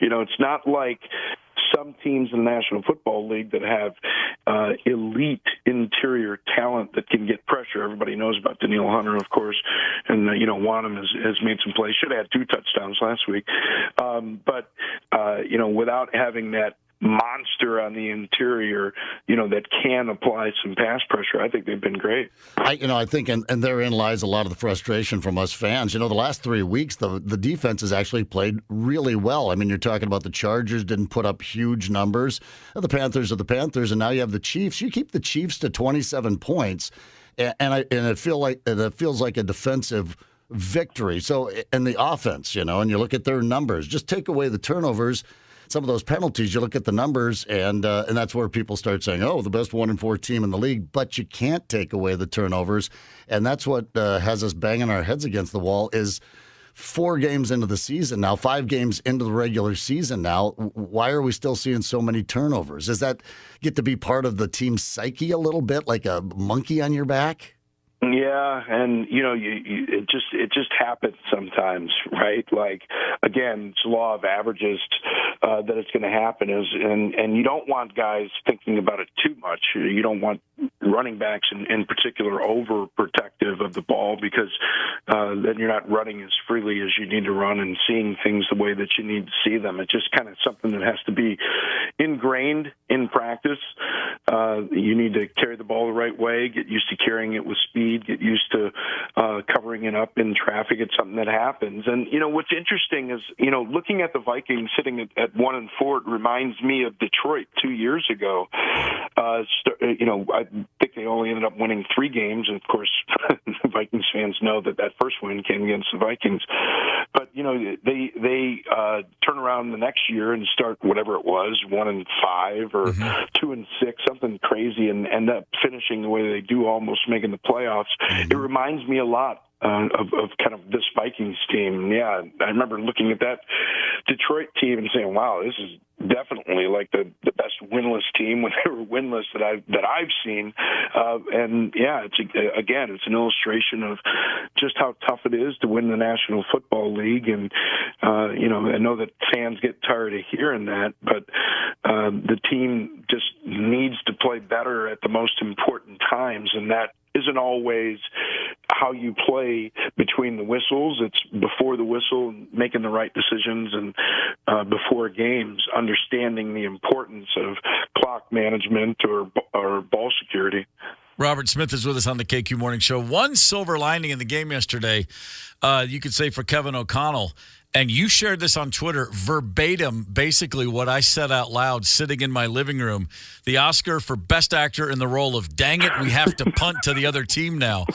it's not like some teams in the National Football League that have elite interior talent that can get pressure. Everybody knows about Danielle Hunter, of course, and Wanham has made some plays. Should have had 2 touchdowns last week, but without having that monster on the interior, that can apply some pass pressure, I think they've been great. I think, and therein lies a lot of the frustration from us fans. The last 3 weeks, the defense has actually played really well. I mean, you're talking about the Chargers didn't put up huge numbers. The Panthers are the Panthers, and now you have the Chiefs. You keep the Chiefs to 27 points, and it feels like a defensive victory. So, and the offense, and you look at their numbers, just take away the turnovers, some of those penalties, you look at the numbers, and that's where people start saying, oh, the best 1-4 team in the league. But you can't take away the turnovers, and that's what has us banging our heads against the wall is 4 games into the season now, 5 games into the regular season now. Why are we still seeing so many turnovers? Does that get to be part of the team's psyche a little bit, like a monkey on your back? Yeah, and it just happens sometimes, right? Like, again, it's law of averages that it's going to happen. And you don't want guys thinking about it too much. You don't want running backs in particular overprotective of the ball, because then you're not running as freely as you need to run and seeing things the way that you need to see them. It's just kind of something that has to be ingrained in practice. You need to carry the ball the right way, get used to carrying it with speed, get used to covering it up in traffic. It's something that happens. And, what's interesting is, looking at the Vikings sitting at 1-4, it reminds me of Detroit 2 years ago. I think they only ended up winning 3 games. And, of course, Vikings fans know that first win came against the Vikings. But, they turn around the next year and start whatever it was, 1-5 or 2-6, something crazy, and end up finishing the way they do, almost making the playoffs. It reminds me a lot of kind of this Vikings team. Yeah, I remember looking at that Detroit team and saying, wow, this is definitely like the best winless team when they were winless that I've seen. And yeah, it's an illustration of just how tough it is to win the National Football League. And I know that fans get tired of hearing that, but the team just needs to play better at the most important times, and that isn't always how you play between the whistles. It's before the whistle, making the right decisions, and before games, understanding the importance of clock management or ball security. Robert Smith is with us on the KQ Morning Show. One silver lining in the game yesterday, you could say, for Kevin O'Connell, and you shared this on Twitter, verbatim, basically what I said out loud sitting in my living room. The Oscar for Best Actor in the role of, dang it, we have to punt to the other team now.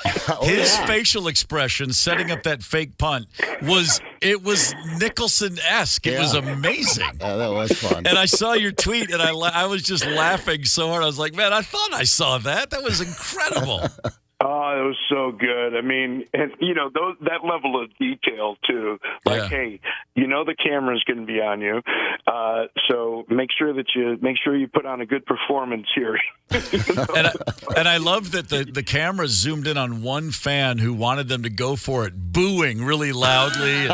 His facial expression setting up that fake punt was Nicholson-esque. It was amazing. Yeah, that was fun. And I saw your tweet, and I was just laughing so hard. I was like, man, I thought I saw that. That was incredible. Oh, it was so good. I mean, and that level of detail too. Like, hey, the camera's going to be on you, so make sure you put on a good performance here. And I love that the camera zoomed in on one fan who wanted them to go for it, booing really loudly,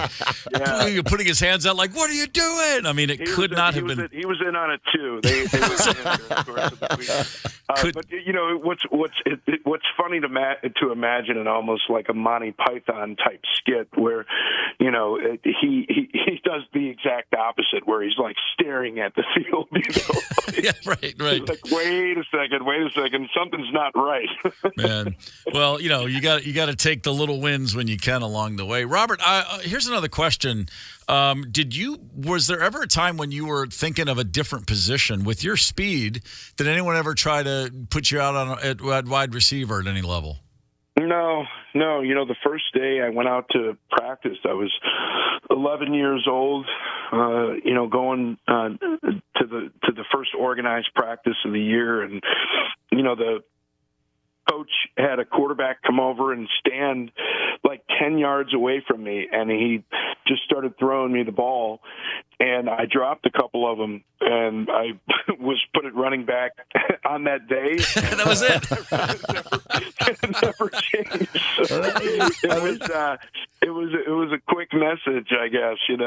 and putting his hands out like, "What are you doing?" I mean, he was in on it too. They were in there, of course. But what's funny to imagine it almost like a Monty Python type skit where, he does the exact opposite, where he's like staring at the field. Yeah, right. He's like, wait a second, something's not right. Man, well, you got to take the little wins when you can along the way. Robert, here's another question. Was there ever a time when you were thinking of a different position with your speed? Did anyone ever try to put you out at wide receiver at any level? No. The first day I went out to practice, I was 11 years old. Going to the first organized practice of the year, and the coach had a quarterback come over and stand like 10 yards away from me, and he just started throwing me the ball, and I dropped a couple of them, and I was put at running back on that day. That was it. It never changed. So it was a quick message, I guess. You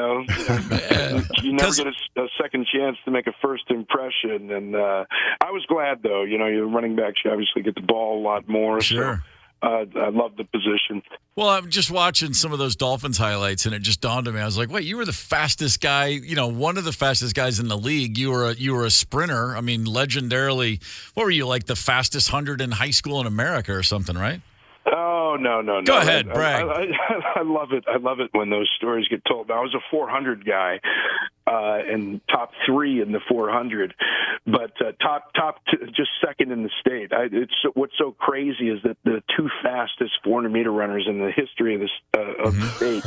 never get a second chance to make a first impression, and I was glad though. You're running backs, you obviously get the ball a lot more. Sure. So, I love the position. Well, I'm just watching some of those Dolphins highlights, and it just dawned on me. I was like, wait, you were the fastest guy, one of the fastest guys in the league. You were a sprinter. I mean, legendarily, what were you, like the fastest 100 in high school in America or something, right? Oh, no. Go ahead, brag. I love it. I love it when those stories get told. I was a 400 guy, and top 3 in the 400, but just second in the state. What's so crazy is that the 2 fastest 400-meter runners in the history of the state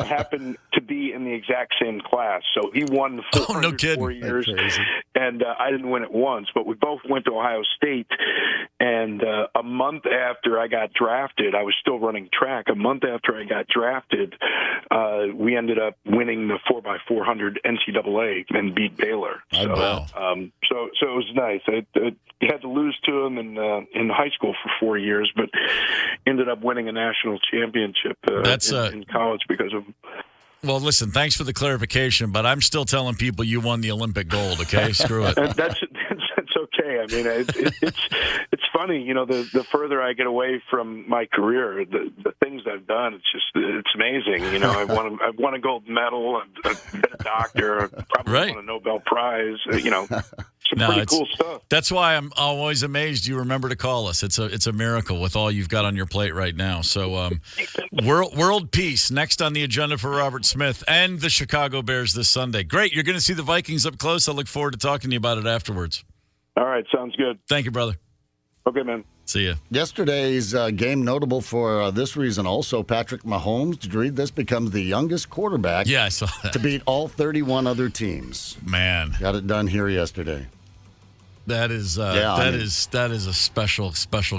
happen to be in the exact same class. So he won the 400 4 years, and I didn't win it once, but we both went to Ohio State. And a month after I got drafted, I was still running track. A month after I got drafted, we ended up winning the 4x400 NCAA and beat Baylor. So it was nice. I had to lose to him in high school for 4 years, but ended up winning a national championship in college because of him. Well, listen, thanks for the clarification, but I'm still telling people you won the Olympic gold, okay? Screw it. That's okay. I mean, it's funny, the further I get away from my career, the things I've done, it's amazing. I've won a gold medal, I've been a doctor, I've probably won a Nobel Prize, pretty cool stuff. That's why I'm always amazed you remember to call us. It's a miracle with all you've got on your plate right now. So world peace next on the agenda for Robert Smith and the Chicago Bears this Sunday. Great. You're going to see the Vikings up close. I look forward to talking to you about it afterwards. All right. Sounds good. Thank you, brother. Okay, man. See ya. Yesterday's game notable for this reason also. Patrick Mahomes, did you read this, becomes the youngest quarterback I saw that. to beat all 31 other teams. Man. Got it done here yesterday. That is that is a special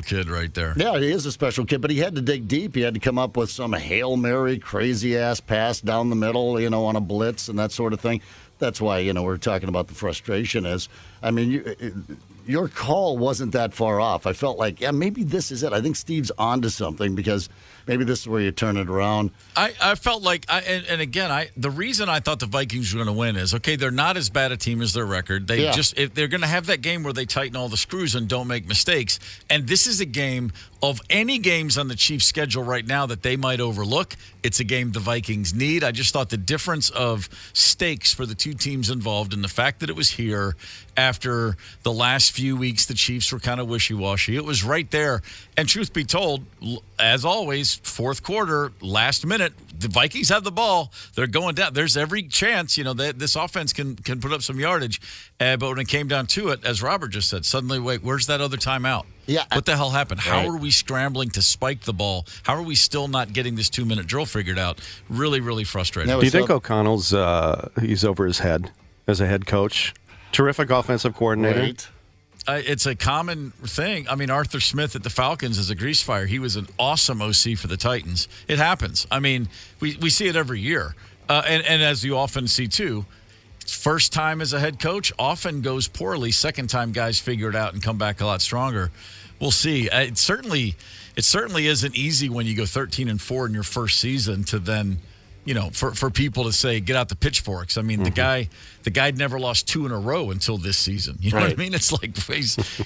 kid right there. Yeah, he is a special kid, but he had to dig deep. He had to come up with some Hail Mary, crazy-ass pass down the middle, on a blitz and that sort of thing. That's why, we're talking about the frustration is, I mean, your call wasn't that far off. I felt like, maybe this is it. I think Steve's onto something because maybe this is where you turn it around. I felt like, the reason I thought the Vikings were going to win is, okay, they're not as bad a team as their record. If they're going to have that game where they tighten all the screws and don't make mistakes. And this is a game of any games on the Chiefs' schedule right now that they might overlook. It's a game the Vikings need. I just thought the difference of stakes for the two teams involved and the fact that it was here after the last few weeks, the Chiefs were kind of wishy-washy. It was right there. And truth be told, as always, fourth quarter, last minute, the Vikings have the ball. They're going down. There's every chance, that this offense can put up some yardage. But when it came down to it, as Robert just said, suddenly, wait, where's that other timeout? Yeah. What the hell happened? Right. How are we scrambling to spike the ball? How are we still not getting this 2-minute drill figured out? Really, really frustrating. Do you think O'Connell's he's over his head as a head coach? Terrific offensive coordinator. Right. It's a common thing. I mean, Arthur Smith at the Falcons is a grease fire. He was an awesome OC for the Titans. It happens. I mean, we see it every year. And as you often see, too, first time as a head coach often goes poorly. Second time, guys figure it out and come back a lot stronger. We'll see. It certainly isn't easy when you go 13-4 in your first season to then, for people to say, get out the pitchforks. I mean, the guy never lost 2 in a row until this season. You know what I mean? It's like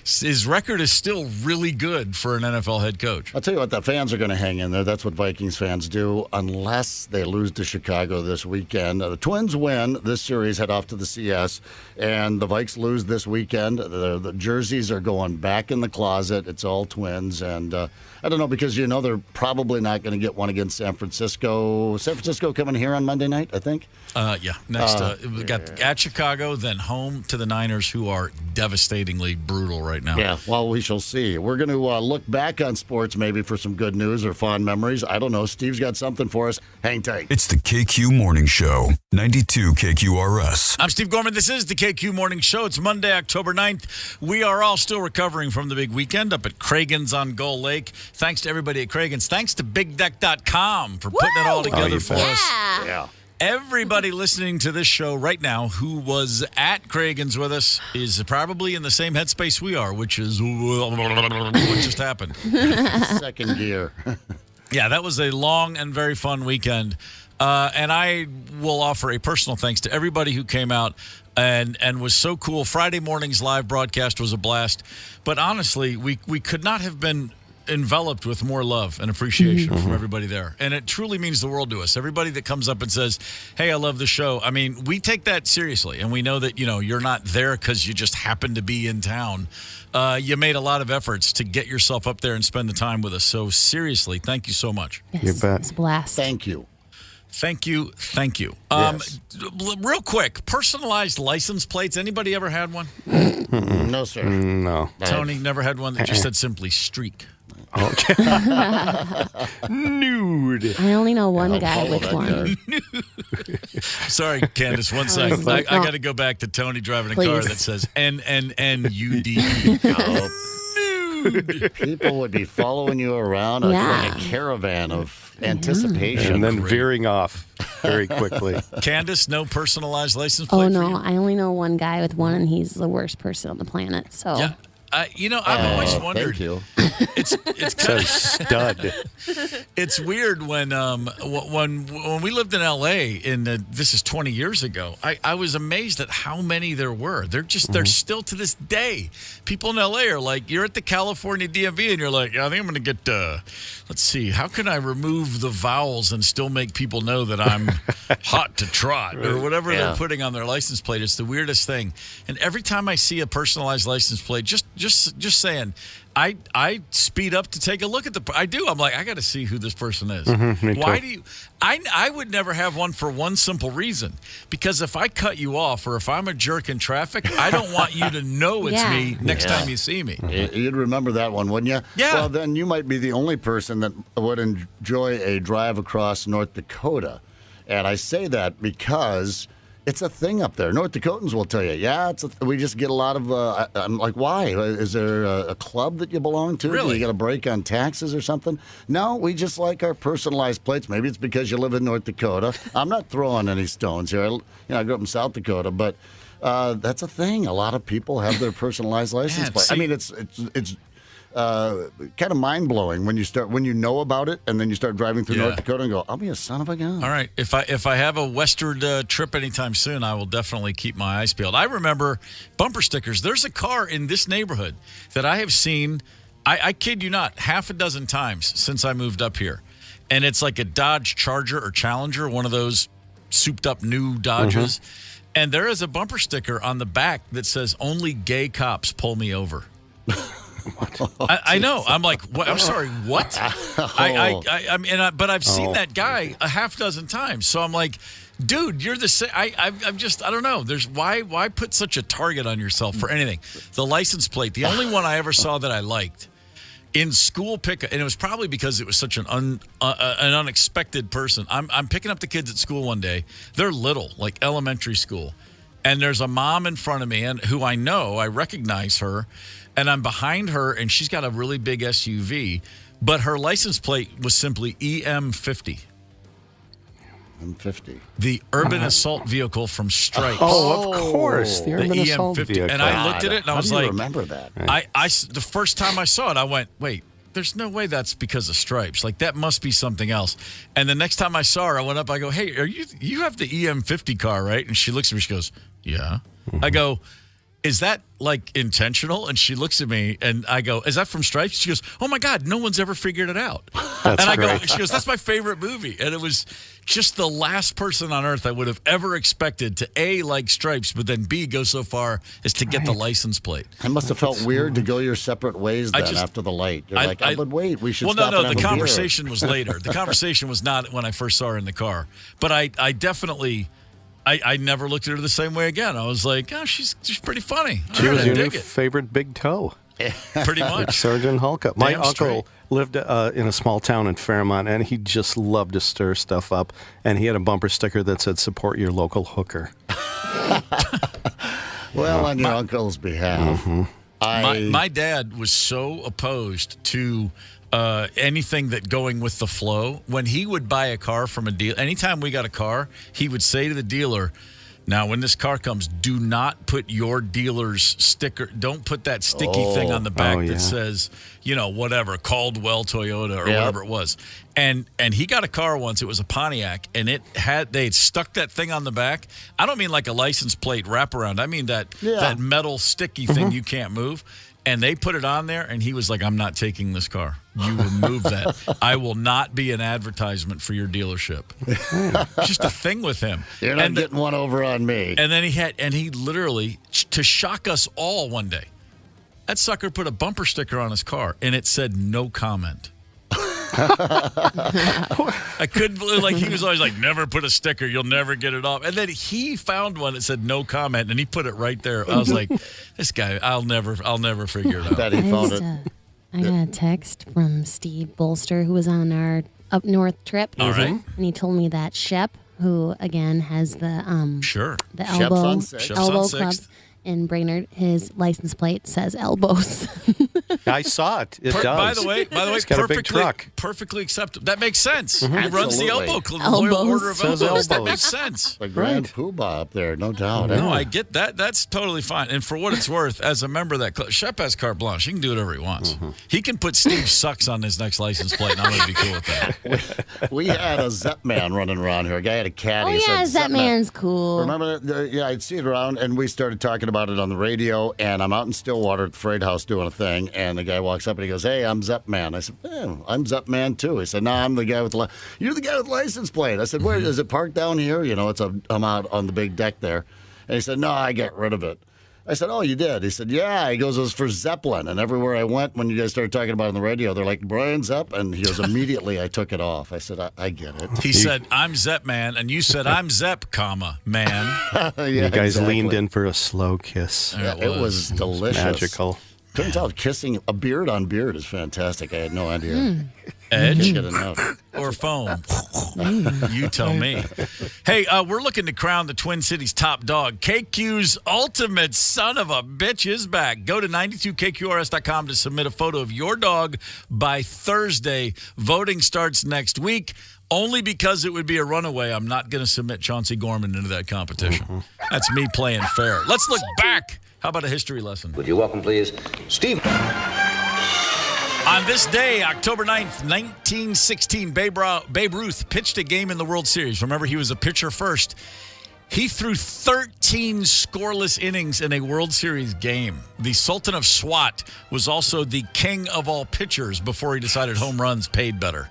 his record is still really good for an NFL head coach. I'll tell you what, the fans are going to hang in there. That's what Vikings fans do unless they lose to Chicago this weekend. The Twins win this series, head off to the CS, and the Vikes lose this weekend. The jerseys are going back in the closet. It's all Twins, and I don't know, because they're probably not going to get one against San Francisco. San Francisco Francisco coming here on Monday night, I think. Next, we got at Chicago, then home to the Niners, who are devastatingly brutal right now. Yeah, well, we shall see. We're going to look back on sports maybe for some good news or fond memories. I don't know. Steve's got something for us. Hang tight. It's the KQ Morning Show, 92 KQRS. I'm Steve Gorman. This is the KQ Morning Show. It's Monday, October 9th. We are all still recovering from the big weekend up at Cragen's on Gull Lake. Thanks to everybody at Cragen's. Thanks to BigDeck.com for putting it all together for us. Yeah. Everybody listening to this show right now who was at Cragen's with us is probably in the same headspace we are, which is what just happened. Second gear. Yeah, that was a long and very fun weekend. And I will offer a personal thanks to everybody who came out and was so cool. Friday morning's live broadcast was a blast. But honestly, we could not have been enveloped with more love and appreciation from everybody there. And it truly means the world to us. Everybody that comes up and says, hey, I love the show. I mean, we take that seriously. And we know that, you're not there because you just happen to be in town. You made a lot of efforts to get yourself up there and spend the time with us. So seriously, thank you so much. Yes, you bet. It's a blast. Thank you. Thank you. Yes. Real quick, personalized license plates. Anybody ever had one? No, sir. No. Tony never had one that just said simply streak. Okay. Nude. I only know one guy with one. Sorry, Candace, 1 second. I got to go back to Tony driving a car that says NNNUDE. Nude. People would be following you around like a caravan of anticipation. And then veering off very quickly. Candace, no personalized license plate? Oh, no. For you? I only know one guy with one, and he's the worst person on the planet. So. Yeah. I've always wondered. Thank you. It's kind of stud. It's weird when we lived in L.A. This is 20 years ago. I was amazed at how many there were. They're still to this day. People in L.A. are like, you're at the California DMV and you're like, I think I'm going to get. Let's see, how can I remove the vowels and still make people know that I'm hot to trot or whatever they're putting on their license plate? It's the weirdest thing. And every time I see a personalized license plate, just saying, I speed up to take a look at I do. I'm like, I got to see who this person is. Why do you? I would never have one for one simple reason. Because if I cut you off or if I'm a jerk in traffic, I don't want you to know it's me next time you see me. You'd remember that one, wouldn't you? Yeah. Well, then you might be the only person that would enjoy a drive across North Dakota. And I say that because it's a thing up there. North Dakotans will tell you, we just get a lot of, I'm like, why? Is there a club that you belong to? Really? Do you get a break on taxes or something? No, we just like our personalized plates. Maybe it's because you live in North Dakota. I'm not throwing any stones here. I grew up in South Dakota, but that's a thing. A lot of people have their personalized license plate. I mean, it's kind of mind-blowing when you know about it and then you start driving through North Dakota and go, I'll be a son of a gun. All right. If I have a westward trip anytime soon, I will definitely keep my eyes peeled. I remember bumper stickers. There's a car in this neighborhood that I have seen, I kid you not, half a dozen times since I moved up here. And it's like a Dodge Charger or Challenger, one of those souped-up new Dodges. And there is a bumper sticker on the back that says, only gay cops pull me over. I know. I'm like, what? I'm sorry, what? But I've seen that guy a half dozen times. So I'm like, dude, you're the same. I don't know. There's why put such a target on yourself for anything? The license plate, the only one I ever saw that I liked in school pickup, and it was probably because it was such an unexpected person. I'm picking up the kids at school one day. They're little, like elementary school, and there's a mom in front of me, and who I recognize her. And I'm behind her, and she's got a really big SUV, but her license plate was simply EM50. M50. The urban assault vehicle from Stripes. Oh, of course. The urban assault vehicle. And I looked at it, and I was like, remember that? The first time I saw it, I went, wait, there's no way that's because of Stripes. Like, that must be something else. And the next time I saw her, I went up, I go, hey, you have the EM50 car, right? And she looks at me, she goes, yeah. I go, is that like intentional? And she looks at me and I go, is that from Stripes? She goes, oh my God, no one's ever figured it out. That's and I great. go, she goes, that's my favorite movie. And it was just the last person on earth I would have ever expected to A, like Stripes, but then B, go so far as to get the license plate. I must have felt weird to go your separate ways then after the light. You're but wait, we should stop and have the a conversation was later. The conversation was not when I first saw her in the car. But I definitely... I never looked at her the same way again. I was like, oh, she's pretty funny. She was your new favorite big toe. Pretty much. Sergeant Hulka. My uncle lived in a small town in Fairmont, and he just loved to stir stuff up. And he had a bumper sticker that said, support your local hooker. Well, on your uncle's behalf. My dad was so opposed to anything that going with the flow. When he would buy a car from a dealer, anytime we got a car, he would say to the dealer, now when this car comes, do not put your dealer's sticker, don't put that sticky thing on the back that says, whatever, Caldwell Toyota or whatever it was. And he got a car once, it was a Pontiac, and they had stuck that thing on the back. I don't mean like a license plate wraparound. I mean that metal sticky thing you can't move. And they put it on there, and he was like, I'm not taking this car. You remove that. I will not be an advertisement for your dealership. Just a thing with him. You're not getting one over on me. And then he literally, to shock us all one day, that sucker put a bumper sticker on his car, and it said no comment. I couldn't believe, he was always like, never put a sticker, you'll never get it off. And then he found one that said no comment, and he put it right there. I was like, this guy, I'll never figure it out. That he found it. I got a text from Steve Bolster, who was on our up north trip. All right. And he told me that Shep, who again has the elbow club in Brainerd, his license plate says elbows. I saw it. It does. By the way, it's got a big truck. Perfectly acceptable. That makes sense. He Absolutely. runs the elbow club, the Loyal Order of Elbows. That makes sense. The Grand Poobah up there, no doubt. No, I get that. That's totally fine. And for what it's worth, as a member of that club, Shep has carte blanche. He can do whatever he wants. He can put Steve Sucks on his next license plate, and I'm going to be cool with that. We had a Zepp man running around here. A guy had a caddy. Oh, yeah, Zepp man's cool. Remember that? Yeah, I'd see it around, and we started talking about it on the radio. And I'm out in Stillwater at the Freight House doing a thing, and the guy walks up and he goes, "Hey, I'm Zepp Man." I said, "I'm Zepp Man too." He said, "No, I'm the guy with you're the guy with license plate." I said, "Where is it parked down here?" I'm out on the big deck there, and he said, "No, I got rid of it." I said, "Oh, you did?" He said, "Yeah." He goes, "It was for Zeppelin." And everywhere I went, when you guys started talking about it on the radio, they're like, "Brian Zepp." And he goes, immediately I took it off. I said, I get it. He said, "I'm Zepp Man." And you said, "I'm Zepp, man." You guys leaned in for a slow kiss. Yeah, it was delicious. Magical. Turns out kissing a beard on beard is fantastic. I had no idea. Edge get enough. or foam? You tell me. Hey, we're looking to crown the Twin Cities top dog. KQ's ultimate son of a bitch is back. Go to 92kqrs.com to submit a photo of your dog by Thursday. Voting starts next week. Only because it would be a runaway, I'm not going to submit Chauncey Gorman into that competition. That's me playing fair. Let's look back. How about a history lesson? Would you welcome, please, Steve? On this day, October 9th, 1916, Babe Ruth pitched a game in the World Series. Remember, he was a pitcher first. He threw 13 scoreless innings in a World Series game. The Sultan of Swat was also the king of all pitchers before he decided home runs paid better.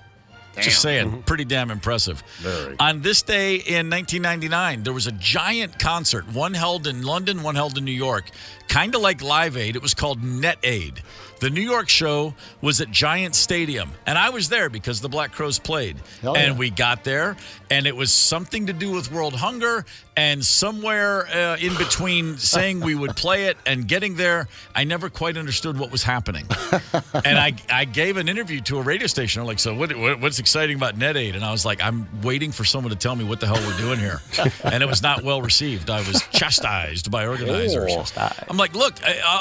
Damn. Just saying, pretty damn impressive. Very. On this day in 1999, there was a giant concert, one held in London, one held in New York, kind of like Live Aid. It was called Net Aid. The New York show was at Giant Stadium, and I was there because the Black Crowes played. And we got there, and it was something to do with world hunger, and somewhere in between saying we would play it and getting there, I never quite understood what was happening. And I gave an interview to a radio station. I'm like, so what's exciting about Net Aid? And I was like, I'm waiting for someone to tell me what the hell we're doing here. And it was not well received. I was chastised by organizers. I'm like, look,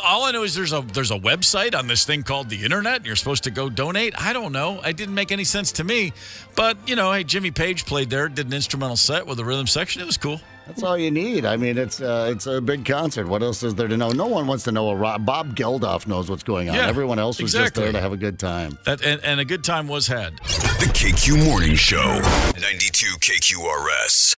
all I know is there's a website on this thing called the internet, and you're supposed to go donate. I don't know. It didn't make any sense to me. But, hey, Jimmy Page played there, did an instrumental set with a rhythm section. It was cool. That's all you need. I mean, it's a big concert. What else is there to know? No one wants to know. Bob Geldof knows what's going on. Yeah, everyone else was just there to have a good time. And a good time was had. The KQ Morning Show, 92 KQRS.